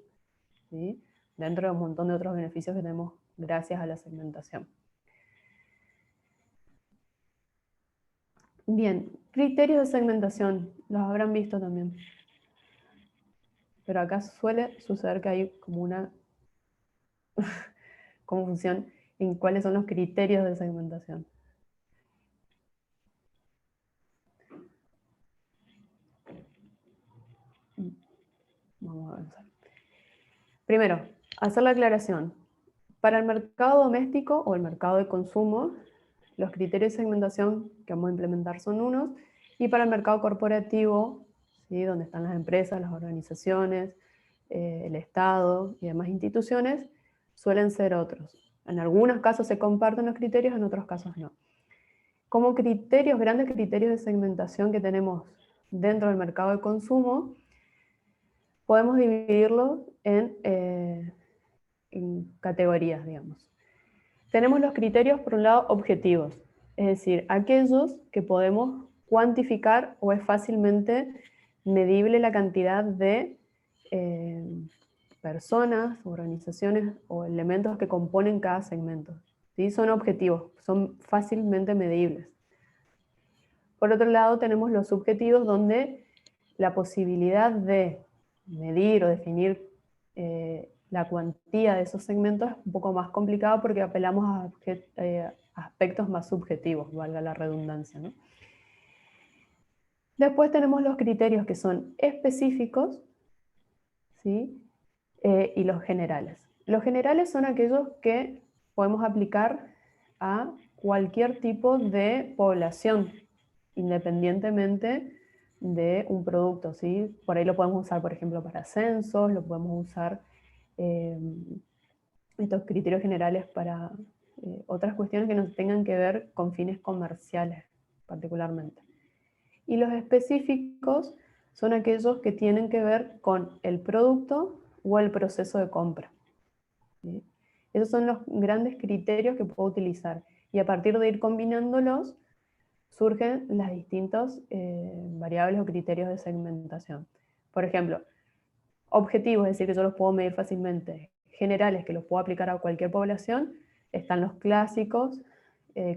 ¿sí? Dentro de un montón de otros beneficios que tenemos gracias a la segmentación. Bien, criterios de segmentación, los habrán visto también. Pero acá suele suceder que hay como una confusión en cuáles son los criterios de segmentación. Vamos a avanzar. Primero, hacer la aclaración. Para el mercado doméstico o el mercado de consumo, los criterios de segmentación que vamos a implementar son unos, y para el mercado corporativo, ¿sí? Donde están las empresas, las organizaciones, el Estado y demás instituciones, suelen ser otros. En algunos casos se comparten los criterios, en otros casos no. Como criterios, grandes criterios de segmentación que tenemos dentro del mercado de consumo, podemos dividirlos en categorías, digamos. Tenemos los criterios, por un lado, objetivos, es decir, aquellos que podemos cuantificar o es fácilmente medible la cantidad de personas, organizaciones o elementos que componen cada segmento. ¿Sí? Son objetivos, son fácilmente medibles. Por otro lado, tenemos los subjetivos, donde la posibilidad de medir o definir la cuantía de esos segmentos es un poco más complicado porque apelamos a aspectos más subjetivos, valga la redundancia, ¿no? Después tenemos los criterios que son específicos, ¿sí? Y los generales. Los generales son aquellos que podemos aplicar a cualquier tipo de población, independientemente de un producto, ¿sí? Por ahí lo podemos usar, por ejemplo, para censos, lo podemos usar estos criterios generales para otras cuestiones que no tengan que ver con fines comerciales, particularmente. Y los específicos son aquellos que tienen que ver con el producto o el proceso de compra. ¿Sí? Esos son los grandes criterios que puedo utilizar. Y a partir de ir combinándolos, surgen las distintas variables o criterios de segmentación. Por ejemplo, objetivos, es decir, que yo los puedo medir fácilmente. Generales, que los puedo aplicar a cualquier población. Están los clásicos,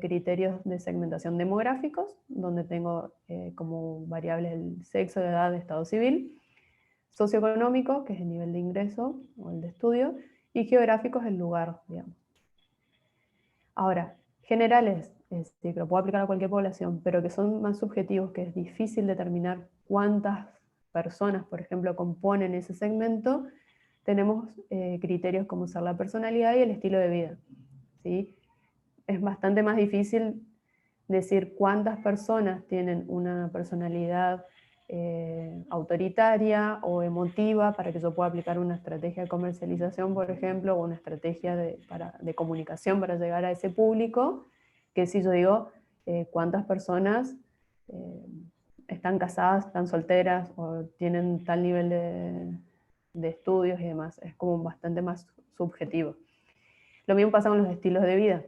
criterios de segmentación demográficos, donde tengo como variables el sexo, la edad, estado civil. Socioeconómico, que es el nivel de ingreso o el de estudio. Y geográficos, el lugar, digamos. Ahora, generales, es decir, que lo puedo aplicar a cualquier población, pero que son más subjetivos, que es difícil determinar cuántas personas, por ejemplo, componen ese segmento, tenemos criterios como ser la personalidad y el estilo de vida. ¿Sí? Es bastante más difícil decir cuántas personas tienen una personalidad autoritaria o emotiva para que yo pueda aplicar una estrategia de comercialización, por ejemplo, o una estrategia de comunicación para llegar a ese público, que si yo digo cuántas personas están casadas, están solteras o tienen tal nivel de estudios y demás. Es como bastante más subjetivo. Lo mismo pasa con los estilos de vida.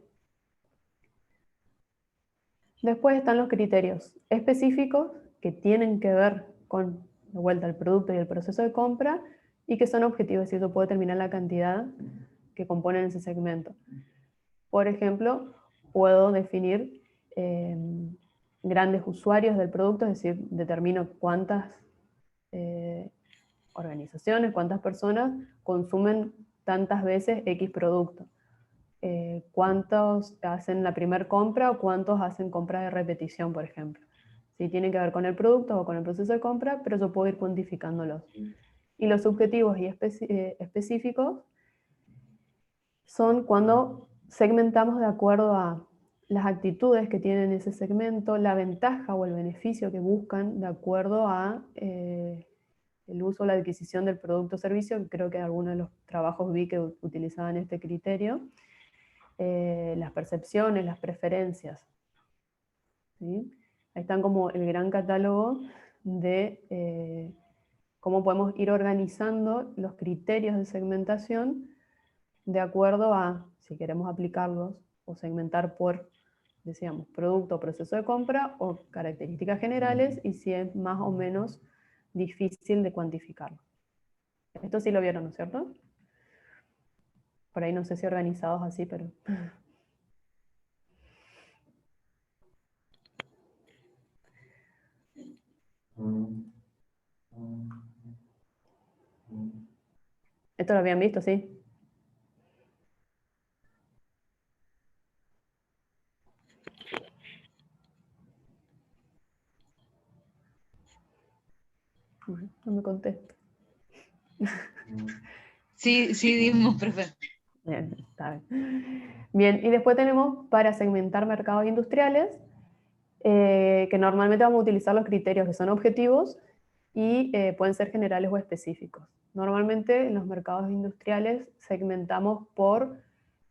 Después están los criterios específicos que tienen que ver con, de vuelta, el producto y el proceso de compra y que son objetivos, es decir, yo puedo determinar la cantidad que componen ese segmento. Por ejemplo, puedo definir grandes usuarios del producto, es decir, determino cuántas organizaciones, cuántas personas consumen tantas veces X producto. Cuántos hacen la primera compra o cuántos hacen compra de repetición, por ejemplo. Si tiene que ver con el producto o con el proceso de compra, pero yo puedo ir cuantificándolos. Y los subjetivos y específicos son cuando segmentamos de acuerdo a las actitudes que tienen ese segmento, la ventaja o el beneficio que buscan de acuerdo a el uso o la adquisición del producto o servicio, que creo que en algunos de los trabajos vi que utilizaban este criterio. Las percepciones, las preferencias. ¿Sí? Ahí están como el gran catálogo de cómo podemos ir organizando los criterios de segmentación de acuerdo a si queremos aplicarlos o segmentar por, decíamos, producto o proceso de compra o características generales y si es más o menos difícil de cuantificarlo. Esto sí lo vieron, ¿no es cierto? Por ahí no sé si organizados así, pero... ¿Esto lo habían visto, sí? No me contesta. Sí, sí, dimos, profe. Bien, está bien. Bien, y después tenemos para segmentar mercados industriales, que normalmente vamos a utilizar los criterios que son objetivos y pueden ser generales o específicos. Normalmente en los mercados industriales segmentamos por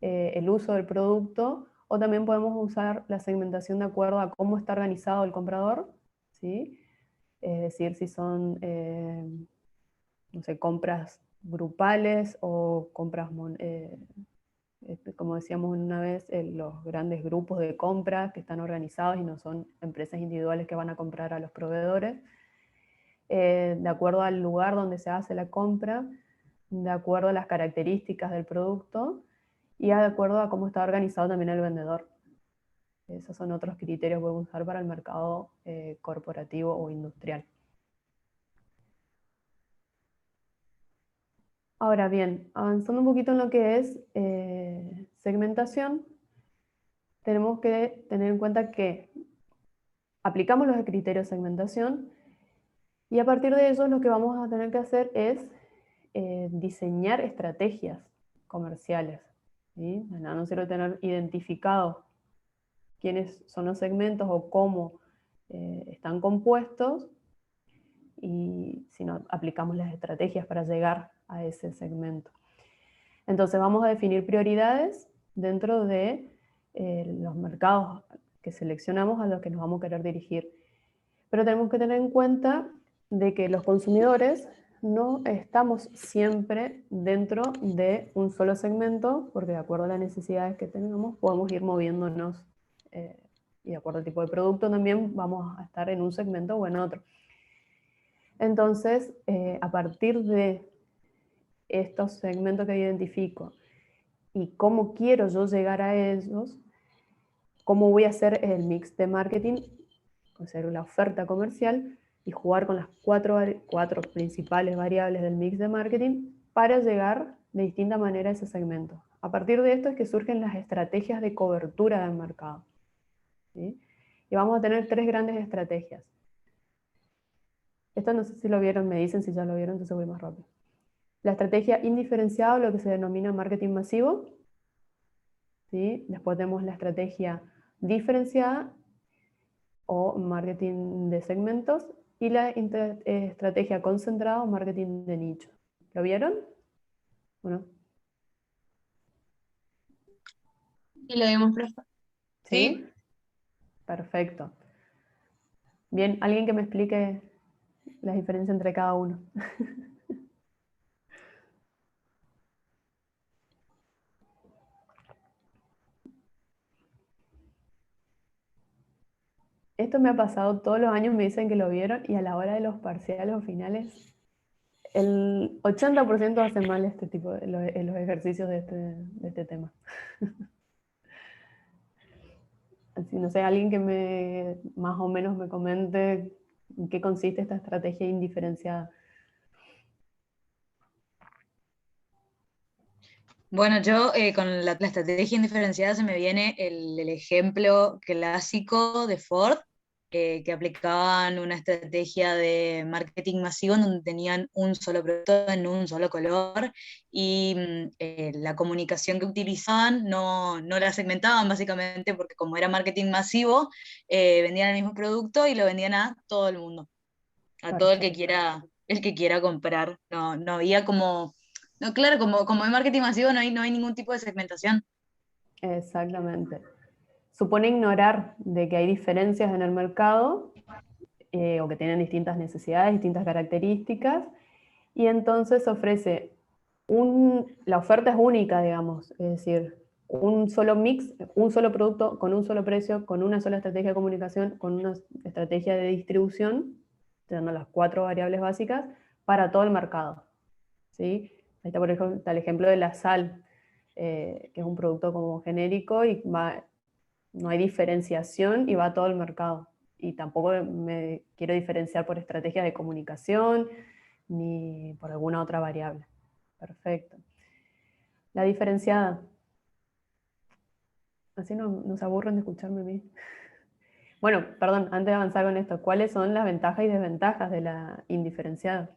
el uso del producto, o también podemos usar la segmentación de acuerdo a cómo está organizado el comprador, ¿sí? Es decir, si son, no sé, compras grupales o compras, como decíamos una vez, los grandes grupos de compras que están organizados y no son empresas individuales que van a comprar a los proveedores, de acuerdo al lugar donde se hace la compra, de acuerdo a las características del producto y de acuerdo a cómo está organizado también el vendedor. Esos son otros criterios que podemos usar para el mercado corporativo o industrial. Ahora bien, avanzando un poquito en lo que es segmentación, tenemos que tener en cuenta que aplicamos los criterios de segmentación y a partir de eso lo que vamos a tener que hacer es diseñar estrategias comerciales, ¿sí? No solo tener identificado quiénes son los segmentos o cómo están compuestos, y si no, aplicamos las estrategias para llegar a ese segmento. Entonces vamos a definir prioridades dentro de los mercados que seleccionamos a los que nos vamos a querer dirigir. Pero tenemos que tener en cuenta de que los consumidores no estamos siempre dentro de un solo segmento, porque de acuerdo a las necesidades que tenemos podemos ir moviéndonos y de acuerdo al tipo de producto también vamos a estar en un segmento o en otro. Entonces, a partir de estos segmentos que identifico y cómo quiero yo llegar a ellos, cómo voy a hacer el mix de marketing, hacer la oferta comercial y jugar con las cuatro principales variables del mix de marketing para llegar de distinta manera a ese segmento. A partir de esto es que surgen las estrategias de cobertura del mercado, ¿sí? Y vamos a tener 3 grandes estrategias. Esto no sé si lo vieron, me dicen si ya lo vieron, entonces voy más rápido. La estrategia indiferenciada, lo que se denomina marketing masivo, ¿sí? Después tenemos la estrategia diferenciada o marketing de segmentos y la estrategia concentrada o marketing de nicho. ¿Lo vieron? Bueno. Y lo vimos, profe. ¿Sí? Perfecto. Bien, ¿alguien que me explique la diferencia entre cada uno? Esto me ha pasado todos los años, me dicen que lo vieron y a la hora de los parciales o finales, el 80% hace mal este tipo de los ejercicios de este tema. Así, no sé, alguien que más o menos me comente en qué consiste esta estrategia indiferenciada. Bueno, yo con la estrategia indiferenciada se me viene el ejemplo clásico de Ford, que aplicaban una estrategia de marketing masivo en donde tenían un solo producto en un solo color y la comunicación que utilizaban no la segmentaban básicamente porque como era marketing masivo, vendían el mismo producto y lo vendían a todo el mundo, a todo Perfecto. el que quiera comprar. No había como... No, claro, como en marketing masivo no hay ningún tipo de segmentación. Exactamente. Supone ignorar de que hay diferencias en el mercado o que tienen distintas necesidades, distintas características, y entonces ofrece la oferta es única, digamos, es decir, un solo mix, un solo producto con un solo precio, con una sola estrategia de comunicación, con una estrategia de distribución, teniendo las 4 variables básicas para todo el mercado, ¿sí? Ahí está, por ejemplo, está el ejemplo de la sal, que es un producto como genérico y no hay diferenciación y va a todo el mercado. Y tampoco me quiero diferenciar por estrategias de comunicación ni por alguna otra variable. Perfecto. La diferenciada. Así no se aburren de escucharme a mí. Bueno, perdón, antes de avanzar con esto, ¿cuáles son las ventajas y desventajas de la indiferenciada?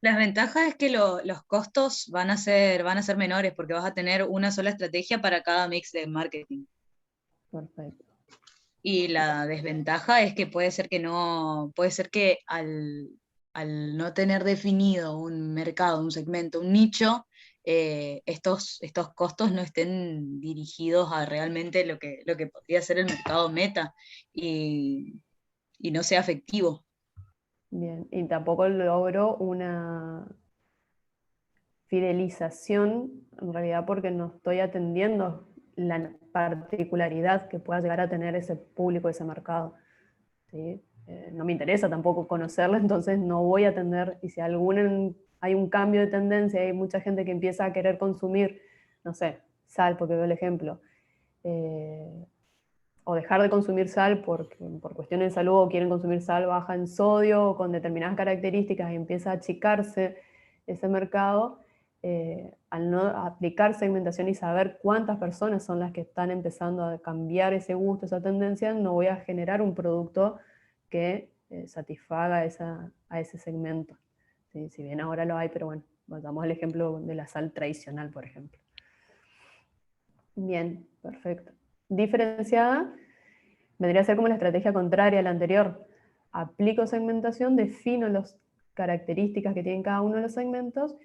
Las ventajas es que los costos van a ser menores porque vas a tener una sola estrategia para cada mix de marketing. Perfecto. Y la desventaja es que puede ser que al no tener definido un mercado, un segmento, un nicho, estos costos no estén dirigidos a realmente lo que podría ser el mercado meta y no sea efectivo. Bien, y tampoco logro una fidelización, en realidad porque no estoy atendiendo la particularidad que pueda llegar a tener ese público, ese mercado. ¿Sí? No me interesa tampoco conocerla, entonces no voy a atender, y si hay un cambio de tendencia, hay mucha gente que empieza a querer consumir, no sé, sal, porque veo el ejemplo, o dejar de consumir sal por cuestiones de salud, o quieren consumir sal baja en sodio o con determinadas características, y empieza a achicarse ese mercado, al no aplicar segmentación y saber cuántas personas son las que están empezando a cambiar ese gusto, esa tendencia, no voy a generar un producto que satisfaga a ese segmento. ¿Sí? Si bien ahora lo hay, pero bueno, vayamos al ejemplo de la sal tradicional, por ejemplo. Bien, perfecto. Diferenciada vendría a ser como la estrategia contraria a la anterior. Aplico segmentación, defino las características que tienen cada uno de los segmentos,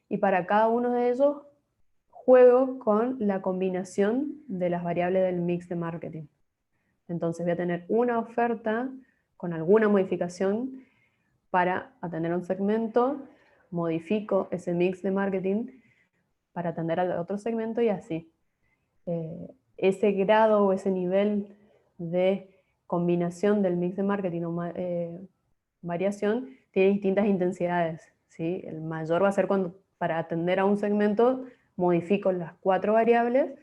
y para cada uno de ellos juego con la combinación de las variables del mix de marketing. Entonces voy a tener una oferta con alguna modificación para atender a un segmento, modifico ese mix de marketing para atender al otro segmento, y así. Ese grado o ese nivel de combinación del mix de marketing o variación tiene distintas intensidades. ¿Sí? El mayor va a ser cuando, para atender a un segmento, modifico las 4 variables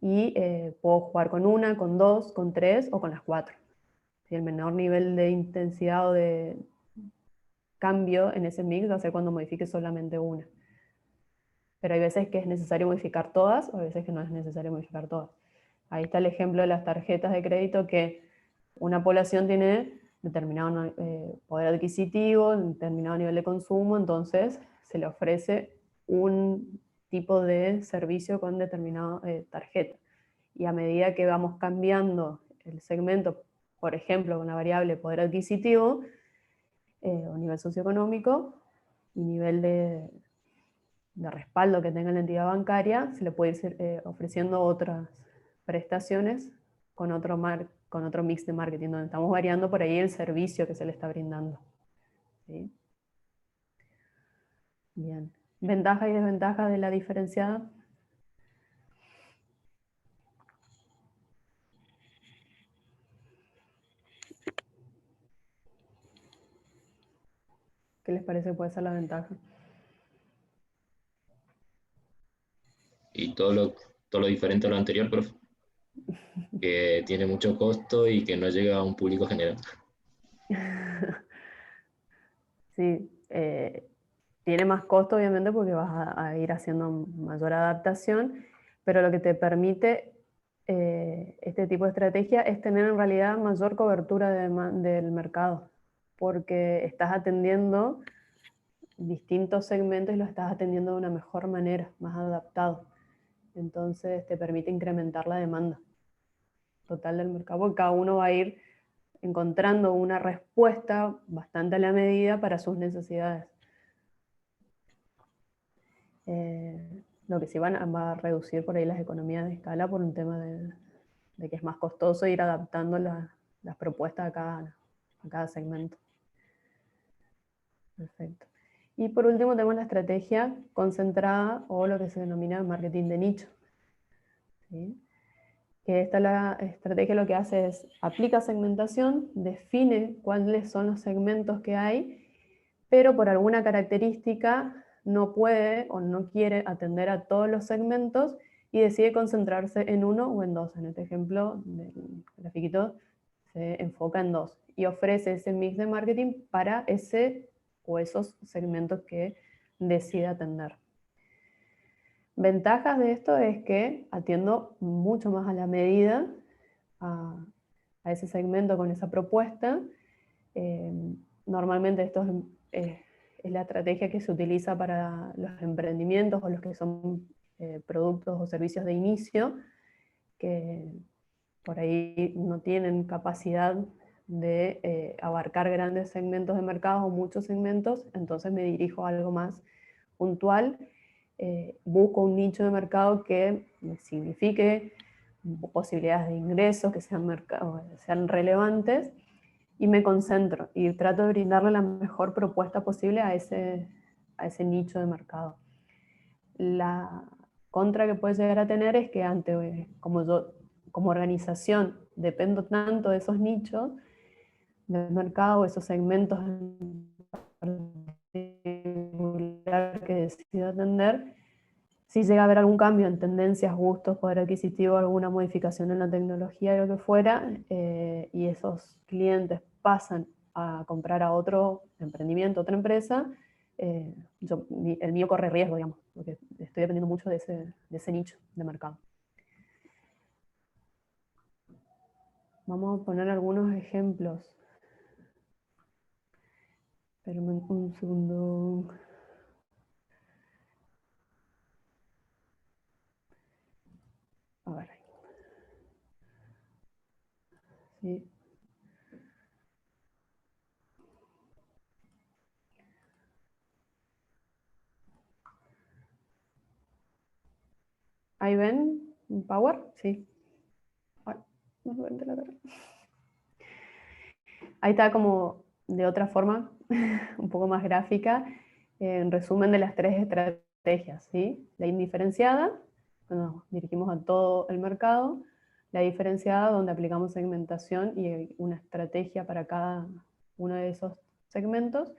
y puedo jugar con una, con 2, con 3 o con las 4. ¿Sí? El menor nivel de intensidad o de cambio en ese mix va a ser cuando modifique solamente una. Pero hay veces que es necesario modificar todas, o hay veces que no es necesario modificar todas. Ahí está el ejemplo de las tarjetas de crédito, que una población tiene determinado poder adquisitivo, determinado nivel de consumo, entonces se le ofrece un tipo de servicio con determinada tarjeta. Y a medida que vamos cambiando el segmento, por ejemplo, con la variable poder adquisitivo, o nivel socioeconómico, y nivel de respaldo que tenga la entidad bancaria, se le puede ir ofreciendo otras prestaciones con otro mix de marketing, donde estamos variando por ahí el servicio que se le está brindando. ¿Sí? Bien. Ventaja y desventaja de la diferenciada. ¿Qué les parece que puede ser la ventaja? Y todo lo diferente a lo anterior, profe, que tiene mucho costo y que no llega a un público general. Sí, tiene más costo obviamente porque vas a ir haciendo mayor adaptación, pero lo que te permite este tipo de estrategia es tener en realidad mayor cobertura del mercado, porque estás atendiendo distintos segmentos y los estás atendiendo de una mejor manera, más adaptado. Entonces te permite incrementar la demanda total del mercado, porque cada uno va a ir encontrando una respuesta bastante a la medida para sus necesidades. Lo que sí va a reducir por ahí las economías de escala por un tema de que es más costoso ir adaptando las propuestas a cada segmento. Perfecto. Y por último tenemos la estrategia concentrada, o lo que se denomina marketing de nicho. ¿Sí? Que la estrategia lo que hace es aplica segmentación, define cuáles son los segmentos que hay, pero por alguna característica no puede o no quiere atender a todos los segmentos y decide concentrarse en uno o en dos. En este ejemplo del grafiquito se enfoca en dos y ofrece ese mix de marketing para ese o esos segmentos que decide atender. Ventajas de esto es que atiendo mucho más a la medida a ese segmento con esa propuesta. Normalmente esto es la estrategia que se utiliza para los emprendimientos o los que son productos o servicios de inicio, que por ahí no tienen capacidad de abarcar grandes segmentos de mercado o muchos segmentos, entonces me dirijo a algo más puntual, busco un nicho de mercado que me signifique posibilidades de ingresos, que sean relevantes, y me concentro y trato de brindarle la mejor propuesta posible a ese nicho de mercado. La contra que puede llegar a tener es que como yo como organización dependo tanto de esos nichos del mercado, esos segmentos que decido atender, si llega a haber algún cambio en tendencias, gustos, poder adquisitivo, alguna modificación en la tecnología, lo que fuera, y esos clientes pasan a comprar a otro emprendimiento, otra empresa, el mío corre riesgo, digamos, porque estoy dependiendo mucho de ese nicho de mercado. Vamos a poner algunos ejemplos. Espérame un segundo. A ver. Sí. ¿Ahí ven? ¿Power? Sí. Ay, no se ve la cara. Ahí está como de otra forma, un poco más gráfica, en resumen de las 3 estrategias, ¿sí? La indiferenciada, cuando nos dirigimos a todo el mercado; la diferenciada, donde aplicamos segmentación y una estrategia para cada uno de esos segmentos;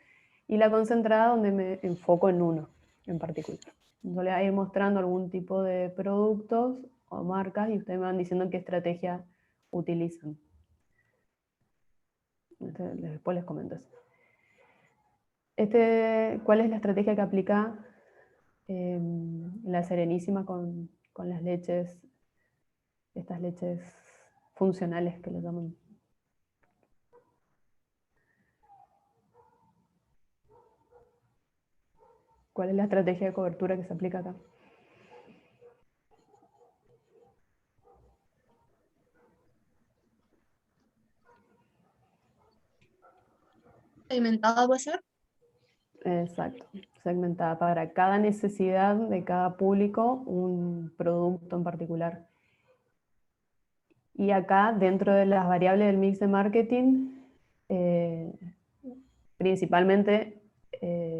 y la concentrada, donde me enfoco en uno en particular. Yo les voy a ir mostrando algún tipo de productos o marcas y ustedes me van diciendo qué estrategia utilizan. Después les comento eso. ¿Cuál es la estrategia que aplica la Serenísima con las leches, estas leches funcionales que lo llaman? ¿Cuál es la estrategia de cobertura que se aplica acá? ¿Segmentada puede ser? Exacto, segmentada para cada necesidad de cada público, un producto en particular. Y acá, dentro de las variables del mix de marketing, principalmente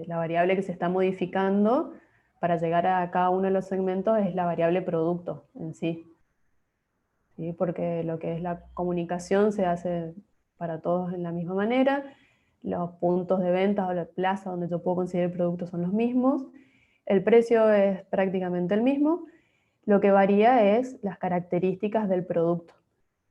la variable que se está modificando para llegar a cada uno de los segmentos es la variable producto en sí. ¿Sí? Porque lo que es la comunicación se hace para todos en la misma manera, los puntos de venta o la plaza donde yo puedo conseguir el producto son los mismos, el precio es prácticamente el mismo, lo que varía es las características del producto.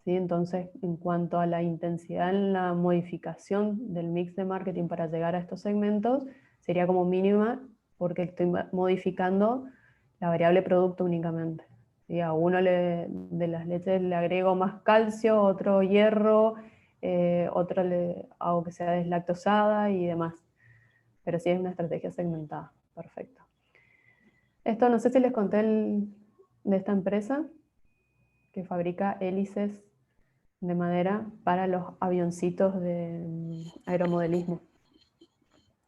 ¿Sí? Entonces, en cuanto a la intensidad en la modificación del mix de marketing para llegar a estos segmentos, sería como mínima porque estoy modificando la variable producto únicamente. ¿Sí? A uno de las leches le agrego más calcio, otro hierro, otro le hago que sea deslactosada y demás. Pero sí es una estrategia segmentada. Perfecto. Esto no sé si les conté de esta empresa que fabrica hélices de madera para los avioncitos de aeromodelismo.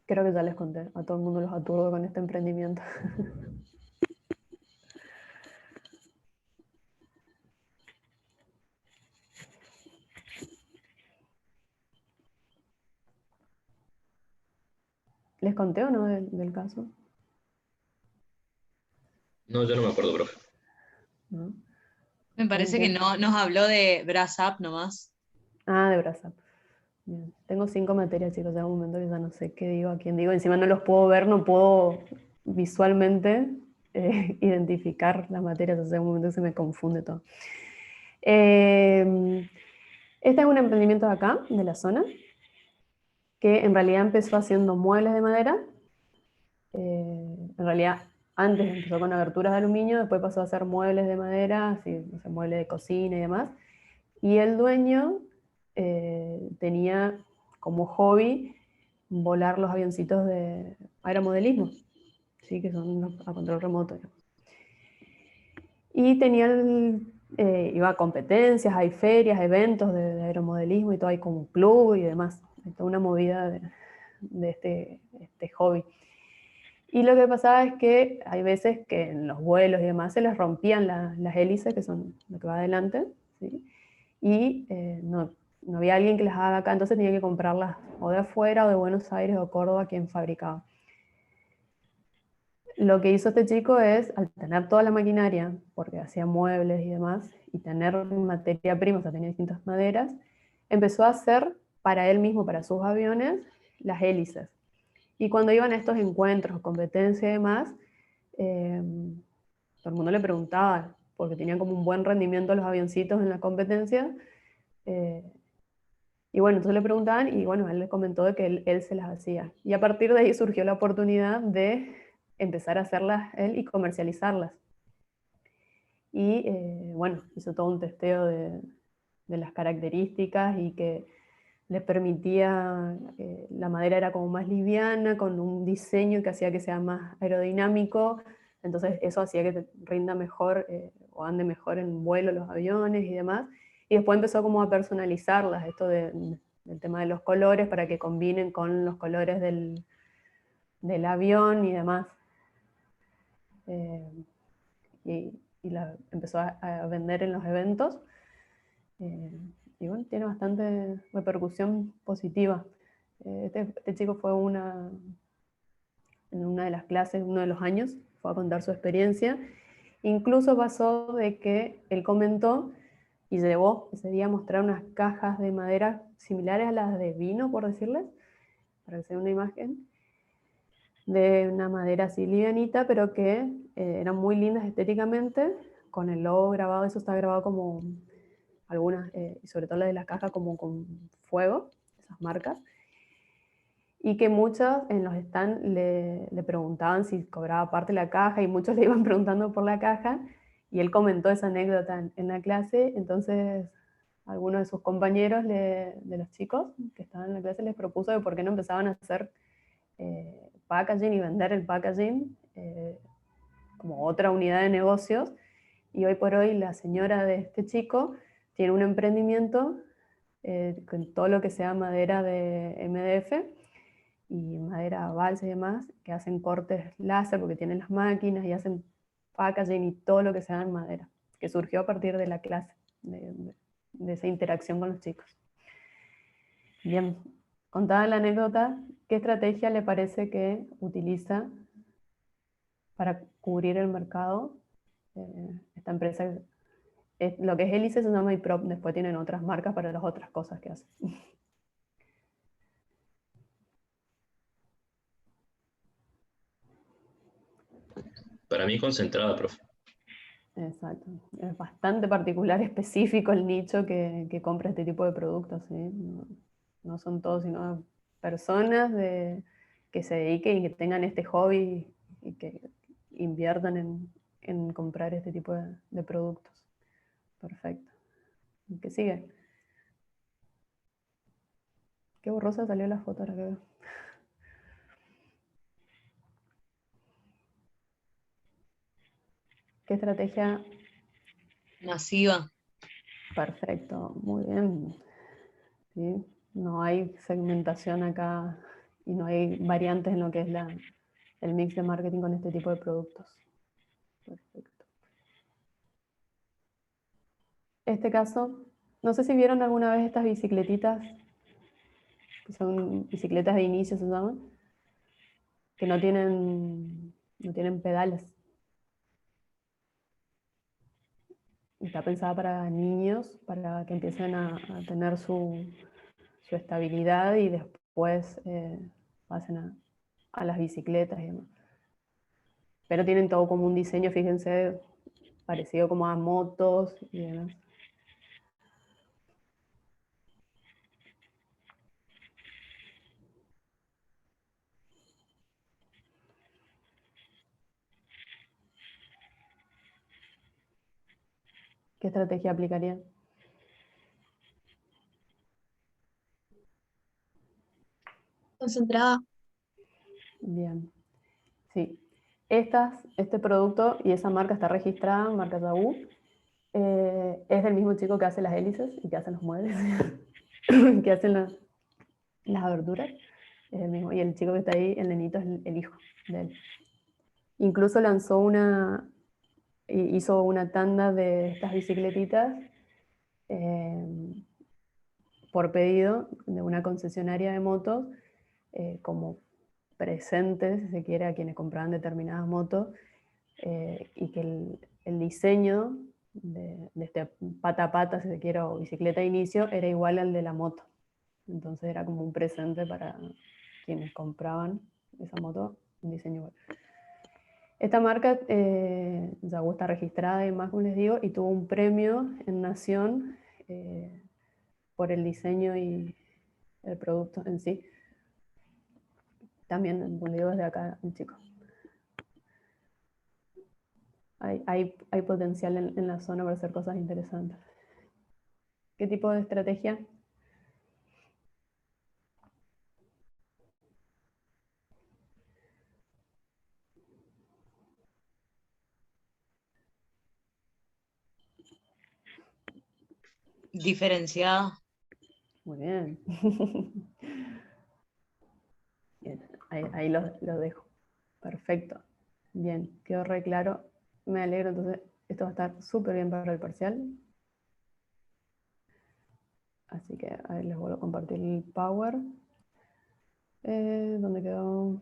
Creo que ya les conté, a todo el mundo los aturdo con este emprendimiento. ¿Les conté o no del caso? No, yo no me acuerdo, profe. ¿No? Me parece que no nos habló de Brass Up nomás. Ah, de Brasap. Bien. Tengo 5 materias, chicos, ya un momento que ya no sé qué digo, a quién digo. Encima no los puedo ver, no puedo visualmente identificar las materias, o sea, un momento que se me confunde todo. Este es un emprendimiento de acá, de la zona, que en realidad empezó haciendo muebles de madera. En realidad antes empezó con aberturas de aluminio, después pasó a hacer muebles de madera, así, no sé, muebles de cocina y demás. Y el dueño tenía como hobby volar los avioncitos de aeromodelismo, ¿sí? Que son a control remoto. Y iba a competencias, hay ferias, eventos de aeromodelismo y todo, hay como un club y demás. Hay toda una movida de este hobby. Y lo que pasaba es que hay veces que en los vuelos y demás se les rompían las hélices, que son lo que va adelante, ¿sí? Y no había alguien que las haga acá, entonces tenía que comprarlas o de afuera o de Buenos Aires o Córdoba, quien fabricaba. Lo que hizo este chico es, al tener toda la maquinaria, porque hacía muebles y demás, y tener materia prima, o sea, tenía distintas maderas, empezó a hacer para él mismo, para sus aviones, las hélices. Y cuando iban a estos encuentros, competencias y demás, todo el mundo le preguntaba, porque tenían como un buen rendimiento los avioncitos en la competencia. Y bueno, entonces le preguntaban y bueno, él les comentó de que él se las hacía. Y a partir de ahí surgió la oportunidad de empezar a hacerlas él y comercializarlas. Y bueno, hizo todo un testeo de las características y que le permitía, la madera era como más liviana, con un diseño que hacía que sea más aerodinámico, entonces eso hacía que te rinda mejor o ande mejor en vuelo los aviones y demás. Y después empezó como a personalizarlas, esto del tema de los colores para que combinen con los colores del avión y demás. Y la empezó a vender en los eventos. Y bueno, tiene bastante repercusión positiva. Este chico fue en una de las clases, uno de los años, fue a contar su experiencia. Incluso pasó de que él comentó y llevó ese día a mostrar unas cajas de madera similares a las de vino, por decirles, para que se vea una imagen, de una madera así livianita, pero que eran muy lindas estéticamente, con el logo grabado, eso está grabado como algunas, y sobre todo la de las cajas como con fuego, esas marcas, y que muchos en los stands le preguntaban si cobraba parte la caja, y muchos le iban preguntando por la caja, y él comentó esa anécdota en la clase, entonces algunos de sus compañeros de los chicos que estaban en la clase les propuso de por qué no empezaban a hacer packaging y vender el packaging como otra unidad de negocios, y hoy por hoy la señora de este chico tiene un emprendimiento con todo lo que sea madera de MDF y madera balsa y demás, que hacen cortes láser porque tienen las máquinas y hacen packaging y todo lo que sea en madera, que surgió a partir de la clase, de esa interacción con los chicos. Bien, contada la anécdota, ¿qué estrategia le parece que utiliza para cubrir el mercado esta empresa? Lo que es Hélice se llama iProp, después tienen otras marcas para las otras cosas que hacen. Para mí concentrada, profe. Exacto. Es bastante particular, específico el nicho que compra este tipo de productos, ¿sí? No son todos, sino personas que se dediquen y que tengan este hobby y que inviertan en comprar este tipo de productos. Perfecto. ¿Qué sigue? Qué borrosa salió la foto ahora que veo. ¿Qué estrategia? Masiva. Perfecto, muy bien. ¿Sí? No hay segmentación acá y no hay variantes en lo que es el mix de marketing con este tipo de productos. Perfecto. Este caso, no sé si vieron alguna vez estas bicicletitas, que son bicicletas de inicio, se llaman, que no tienen pedales. Está pensada para niños, para que empiecen a tener su estabilidad y después pasen a las bicicletas y demás. Pero tienen todo como un diseño, fíjense, parecido como a motos y demás. ¿Qué estrategia aplicarían? concentrada. Bien. Sí. Este producto y esa marca está registrada, marca Yahoo. Es del mismo chico que hace las hélices y que hace los muebles, que hacen las aberturas. Es el mismo. Y el chico que está ahí, el nenito, es el hijo de él. Incluso hizo una tanda de estas bicicletitas por pedido de una concesionaria de motos, como presente, si se quiere, a quienes compraban determinadas motos, y que el diseño de este pata a pata, si se quiere, o bicicleta de inicio, era igual al de la moto. Entonces era como un presente para quienes compraban esa moto, un diseño igual. Esta marca ya está registrada y más, como les digo, y tuvo un premio en Nación por el diseño y el producto en sí. También, como digo, desde acá, el chico. Hay potencial en la zona para hacer cosas interesantes. ¿Qué tipo de estrategia? Diferenciada. Muy bien. Bien, ahí lo dejo. Perfecto. Bien, quedó re claro. Me alegro, entonces esto va a estar súper bien para el parcial. Así que a ver, les vuelvo a compartir el Power. ¿Dónde quedó?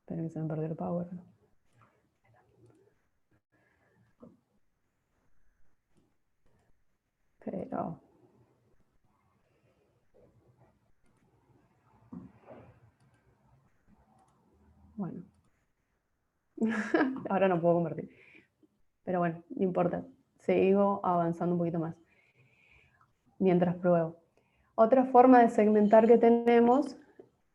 Esperen que se me perdió el Power. Pero... Bueno. Ahora no puedo convertir. Pero bueno, no importa. Sigo avanzando un poquito más mientras pruebo. Otra forma de segmentar que tenemos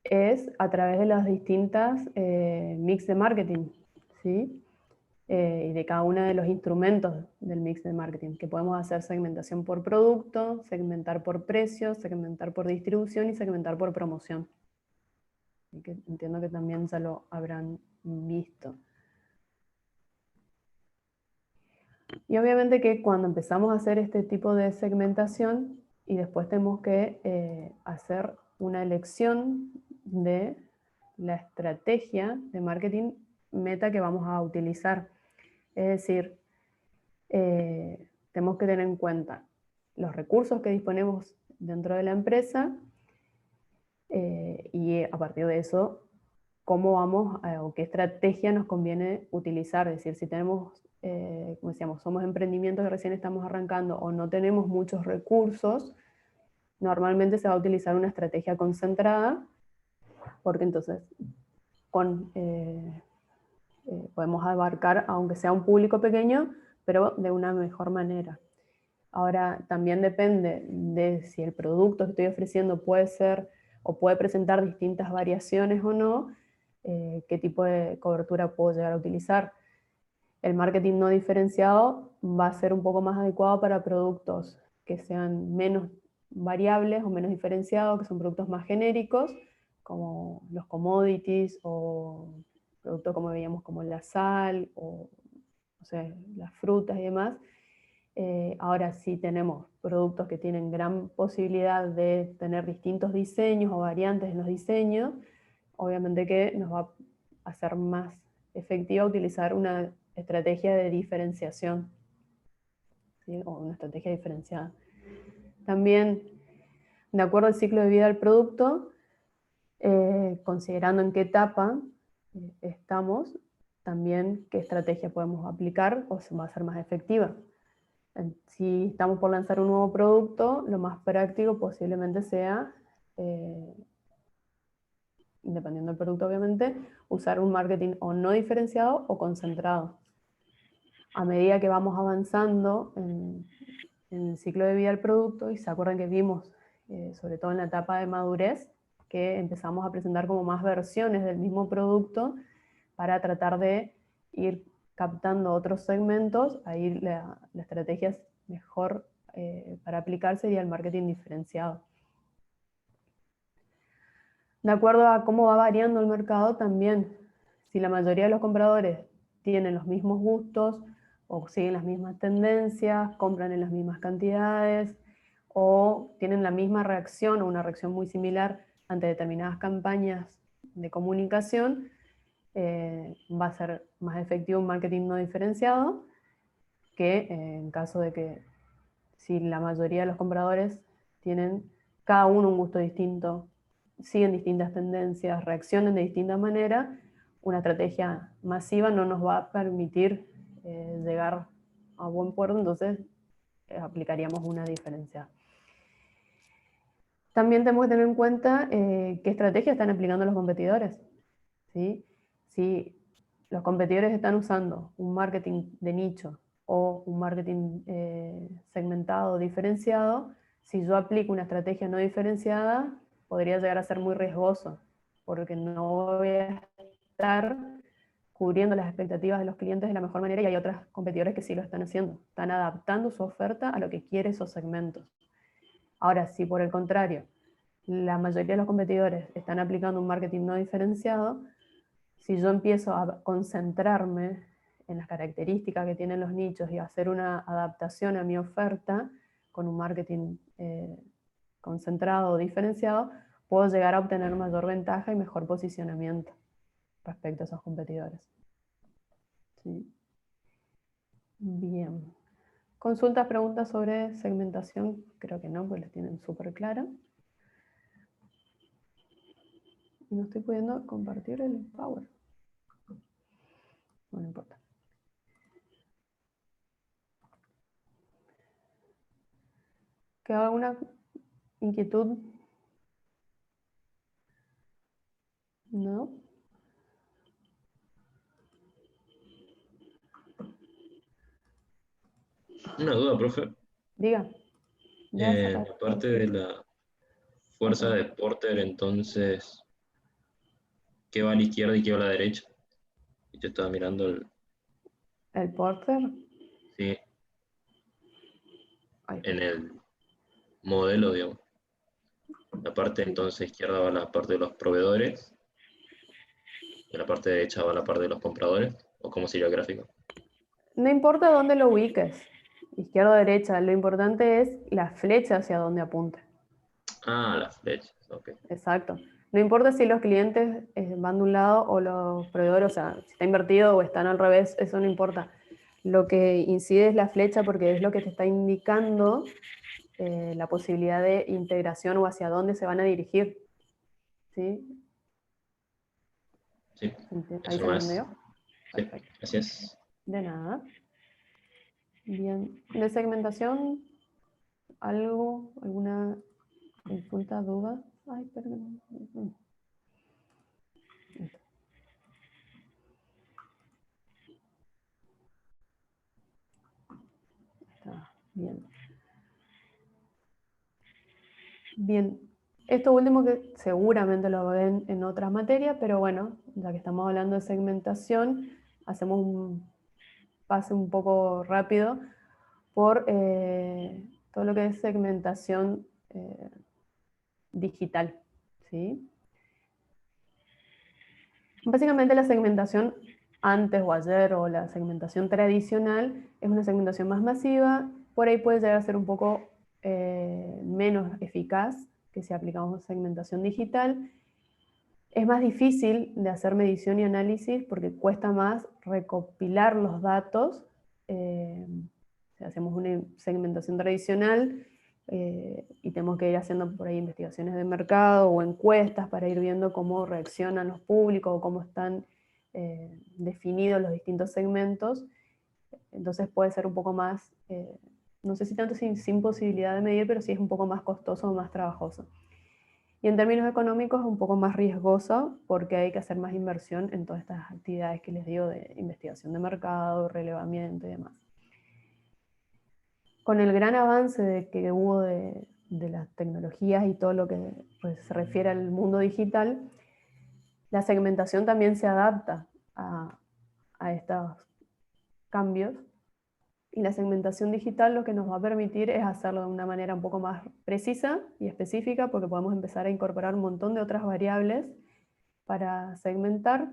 es a través de las distintas mix de marketing, ¿sí? Y de cada uno de los instrumentos del mix de marketing, que podemos hacer segmentación por producto, segmentar por precio, segmentar por distribución y segmentar por promoción. Y que entiendo que también ya lo habrán visto. Y obviamente que cuando empezamos a hacer este tipo de segmentación y después tenemos que hacer una elección de la estrategia de marketing meta que vamos a utilizar. Es decir, tenemos que tener en cuenta los recursos que disponemos dentro de la empresa y a partir de eso, cómo vamos o qué estrategia nos conviene utilizar. Es decir, si tenemos, como decíamos, somos emprendimientos que recién estamos arrancando o no tenemos muchos recursos, normalmente se va a utilizar una estrategia concentrada, porque entonces podemos abarcar, aunque sea un público pequeño, pero de una mejor manera. Ahora, también depende de si el producto que estoy ofreciendo puede ser o puede presentar distintas variaciones o no, qué tipo de cobertura puedo llegar a utilizar. El marketing no diferenciado va a ser un poco más adecuado para productos que sean menos variables o menos diferenciados, que son productos más genéricos, como los commodities o productos como veíamos como la sal o sea, las frutas y demás. Ahora sí tenemos productos que tienen gran posibilidad de tener distintos diseños o variantes en los diseños, obviamente que nos va a hacer más efectiva utilizar una estrategia de diferenciación, ¿sí? O una estrategia diferenciada. También, de acuerdo al ciclo de vida del producto, considerando en qué etapa estamos, también qué estrategia podemos aplicar o va a ser más efectiva. Si estamos por lanzar un nuevo producto, lo más práctico posiblemente sea, dependiendo del producto obviamente, usar un marketing o no diferenciado o concentrado. A medida que vamos avanzando en el ciclo de vida del producto, y se acuerdan que vimos, sobre todo en la etapa de madurez, que empezamos a presentar como más versiones del mismo producto para tratar de ir captando otros segmentos, ahí la estrategia es mejor para aplicar sería el marketing diferenciado. De acuerdo a cómo va variando el mercado también, si la mayoría de los compradores tienen los mismos gustos o siguen las mismas tendencias, compran en las mismas cantidades o tienen la misma reacción o una reacción muy similar ante determinadas campañas de comunicación, va a ser más efectivo un marketing no diferenciado que en caso de que si la mayoría de los compradores tienen cada uno un gusto distinto, siguen distintas tendencias, reaccionan de distinta manera, una estrategia masiva no nos va a permitir llegar a buen puerto, entonces aplicaríamos una diferencia. También tenemos que tener en cuenta qué estrategia están aplicando los competidores, ¿sí? Si los competidores están usando un marketing de nicho o un marketing segmentado o diferenciado, si yo aplico una estrategia no diferenciada, podría llegar a ser muy riesgoso, porque no voy a estar cubriendo las expectativas de los clientes de la mejor manera y hay otros competidores que sí lo están haciendo, están adaptando su oferta a lo que quieren esos segmentos. Ahora, si por el contrario, la mayoría de los competidores están aplicando un marketing no diferenciado, si yo empiezo a concentrarme en las características que tienen los nichos y hacer una adaptación a mi oferta con un marketing concentrado o diferenciado, puedo llegar a obtener mayor ventaja y mejor posicionamiento respecto a esos competidores. ¿Sí? Bien. ¿Consultas, preguntas sobre segmentación? Creo que no, pues las tienen súper claras. No estoy pudiendo compartir el Power. No importa. ¿Queda alguna inquietud? ¿No? Una duda, profe. Diga. Ya saca. Aparte de la fuerza de Porter, entonces, ¿qué va a la izquierda y qué va a la derecha? Yo estaba mirando ¿El Porter? sí, Ay, en el modelo, digamos. La parte entonces izquierda va a la parte de los proveedores, y la parte derecha va a la parte de los compradores, o cómo sería el gráfico. no importa dónde lo ubiques, izquierda o derecha, lo importante es la flecha hacia dónde apunte. Ah, las flechas, ok. Exacto. No importa si los clientes van de un lado o los proveedores, o sea, si está invertido o están al revés, eso no importa. Lo que incide es la flecha porque es lo que te está indicando la posibilidad de integración o hacia dónde se van a dirigir. ¿Sí? Sí, ¿Ahí eso se más. entendió? Sí, Perfecto. gracias. De nada. Bien. ¿De segmentación? ¿Algo? ¿Alguna consulta, duda? Ay, perdón. Está bien. Bien. Esto último que seguramente lo ven en otras materias, pero bueno, ya que estamos hablando de segmentación, hacemos un pase un poco rápido por todo lo que es segmentación digital, ¿sí? Básicamente la segmentación antes o ayer o la segmentación tradicional es una segmentación más masiva, por ahí puede llegar a ser un poco menos eficaz que si aplicamos segmentación digital. Es más difícil de hacer medición y análisis porque cuesta más recopilar los datos. Si hacemos una segmentación tradicional y tenemos que ir haciendo por ahí investigaciones de mercado o encuestas para ir viendo cómo reaccionan los públicos o cómo están definidos los distintos segmentos. Entonces puede ser un poco más, no sé si tanto sin posibilidad de medir, pero sí es un poco más costoso o más trabajoso. Y en términos económicos es un poco más riesgoso porque hay que hacer más inversión en todas estas actividades que les digo de investigación de mercado, relevamiento y demás. Con el gran avance que hubo de las tecnologías y todo lo que se refiere al mundo digital, la segmentación también se adapta a estos cambios Y la segmentación digital lo que nos va a permitir es hacerlo de una manera un poco más precisa y específica, porque podemos empezar a incorporar un montón de otras variables para segmentar.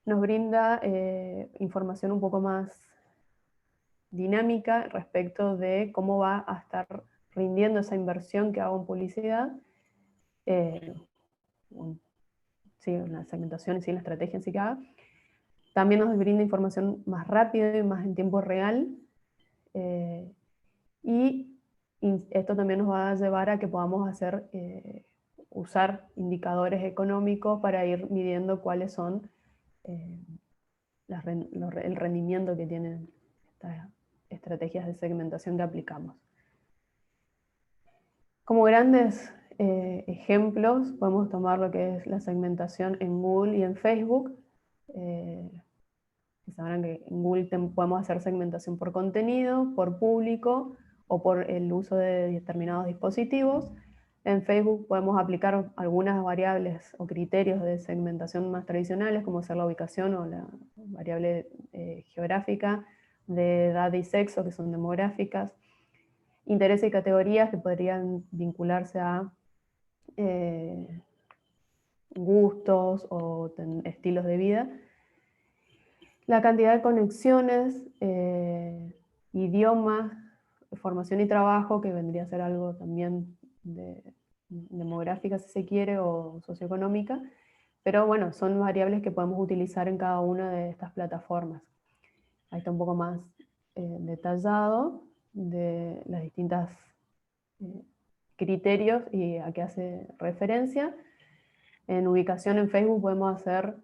Nos brinda información un poco más dinámica respecto de cómo va a estar rindiendo esa inversión que hago en publicidad. Sí, la segmentación y sí, la estrategia en sí que haga. También nos brinda información más rápida y más en tiempo real. Y esto también nos va a llevar a que podamos usar indicadores económicos para ir midiendo cuáles son el rendimiento que tienen estas estrategias de segmentación que aplicamos. Como grandes ejemplos, podemos tomar lo que es la segmentación en Google y en Facebook. Sabrán que en Google podemos hacer segmentación por contenido, por público o por el uso de determinados dispositivos. En Facebook podemos aplicar algunas variables o criterios de segmentación más tradicionales, como ser la ubicación o la variable geográfica, de edad y sexo, que son demográficas, intereses y categorías que podrían vincularse a gustos o estilos de vida. La cantidad de conexiones, idioma, formación y trabajo, que vendría a ser algo también demográfica si se quiere, o socioeconómica, pero bueno, son variables que podemos utilizar en cada una de estas plataformas. Ahí está un poco más detallado de las distintas criterios y a qué hace referencia. En ubicación en Facebook podemos hacer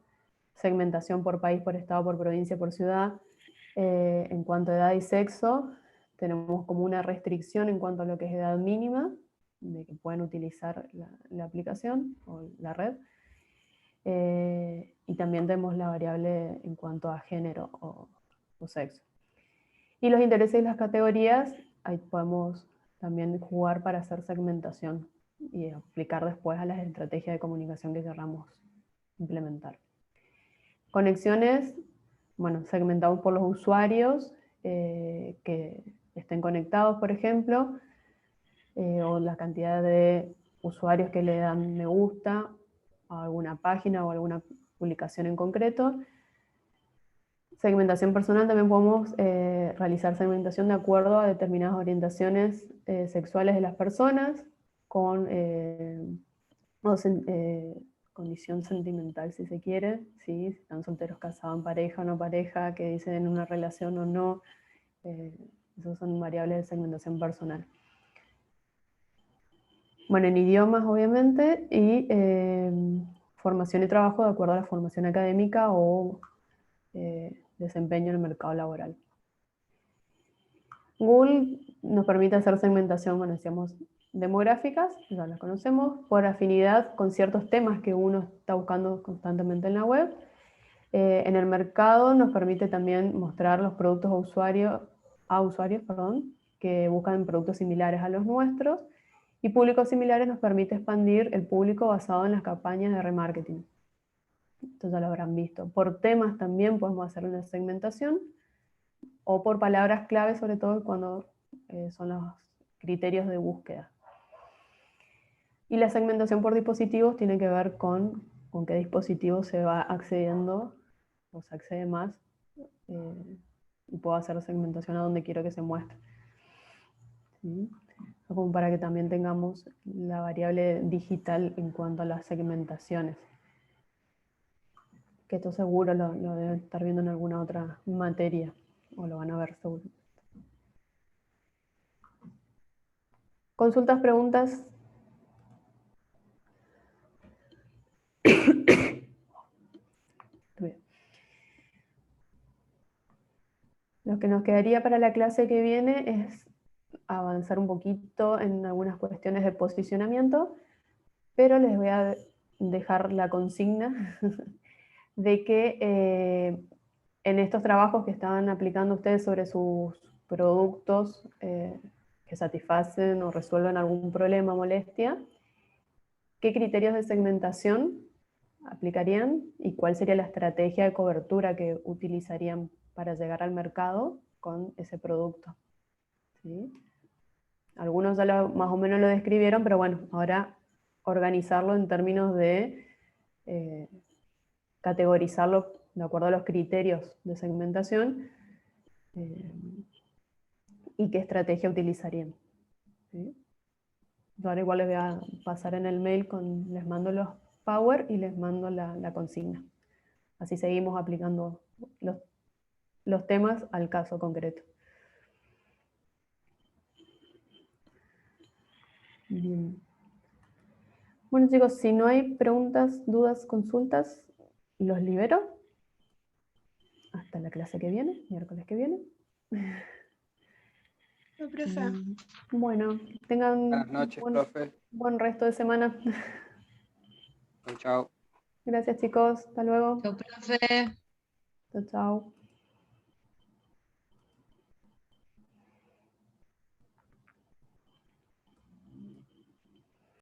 segmentación por país, por estado, por provincia, por ciudad. En cuanto a edad y sexo, tenemos como una restricción en cuanto a lo que es edad mínima, de que pueden utilizar la aplicación o la red. Y también tenemos la variable en cuanto a género o sexo. Y los intereses y las categorías, ahí podemos también jugar para hacer segmentación y aplicar después a las estrategias de comunicación que queramos implementar. Conexiones, bueno, segmentamos por los usuarios que estén conectados, por ejemplo, o la cantidad de usuarios que le dan me gusta a alguna página o alguna publicación en concreto. Segmentación personal, también podemos realizar segmentación de acuerdo a determinadas orientaciones sexuales de las personas, con condición sentimental, si se quiere, ¿sí? Si están solteros, casados, en pareja o no pareja, que dicen en una relación o no. Esas son variables de segmentación personal. Bueno, en idiomas, obviamente, y formación y trabajo de acuerdo a la formación académica o desempeño en el mercado laboral. Google nos permite hacer segmentación, bueno, decíamos, demográficas, ya las conocemos, por afinidad con ciertos temas que uno está buscando constantemente en la web. En el mercado nos permite también mostrar los productos a usuarios que buscan productos similares a los nuestros, y públicos similares nos permite expandir el público basado en las campañas de remarketing. Esto ya lo habrán visto. Por temas también podemos hacer una segmentación, o por palabras clave, sobre todo cuando son los criterios de búsqueda. Y la segmentación por dispositivos tiene que ver con qué dispositivo se va accediendo, o se accede más, y puedo hacer segmentación a donde quiero que se muestre. ¿Sí? Como para que también tengamos la variable digital en cuanto a las segmentaciones. Que esto seguro lo deben estar viendo en alguna otra materia, o lo van a ver seguro. ¿Consultas, preguntas? Lo que nos quedaría para la clase que viene es avanzar un poquito en algunas cuestiones de posicionamiento, pero les voy a dejar la consigna de que en estos trabajos que estaban aplicando ustedes sobre sus productos que satisfacen o resuelven algún problema o molestia, ¿qué criterios de segmentación aplicarían y cuál sería la estrategia de cobertura que utilizarían para llegar al mercado con ese producto. ¿Sí? Algunos ya más o menos lo describieron, pero bueno, ahora organizarlo en términos de categorizarlo de acuerdo a los criterios de segmentación y qué estrategia utilizarían. ¿Sí? Ahora igual les voy a pasar en el mail, les mando los Power y les mando la consigna. Así seguimos aplicando los temas al caso concreto. Bien. Bueno chicos, si no hay preguntas, dudas, consultas, los libero. Hasta la clase que viene, miércoles que viene. No, profe. Bueno, tengan Buenas noches, profe. buen resto de semana. Chao. Gracias chicos, hasta luego. Chau, profe. Chao, chao.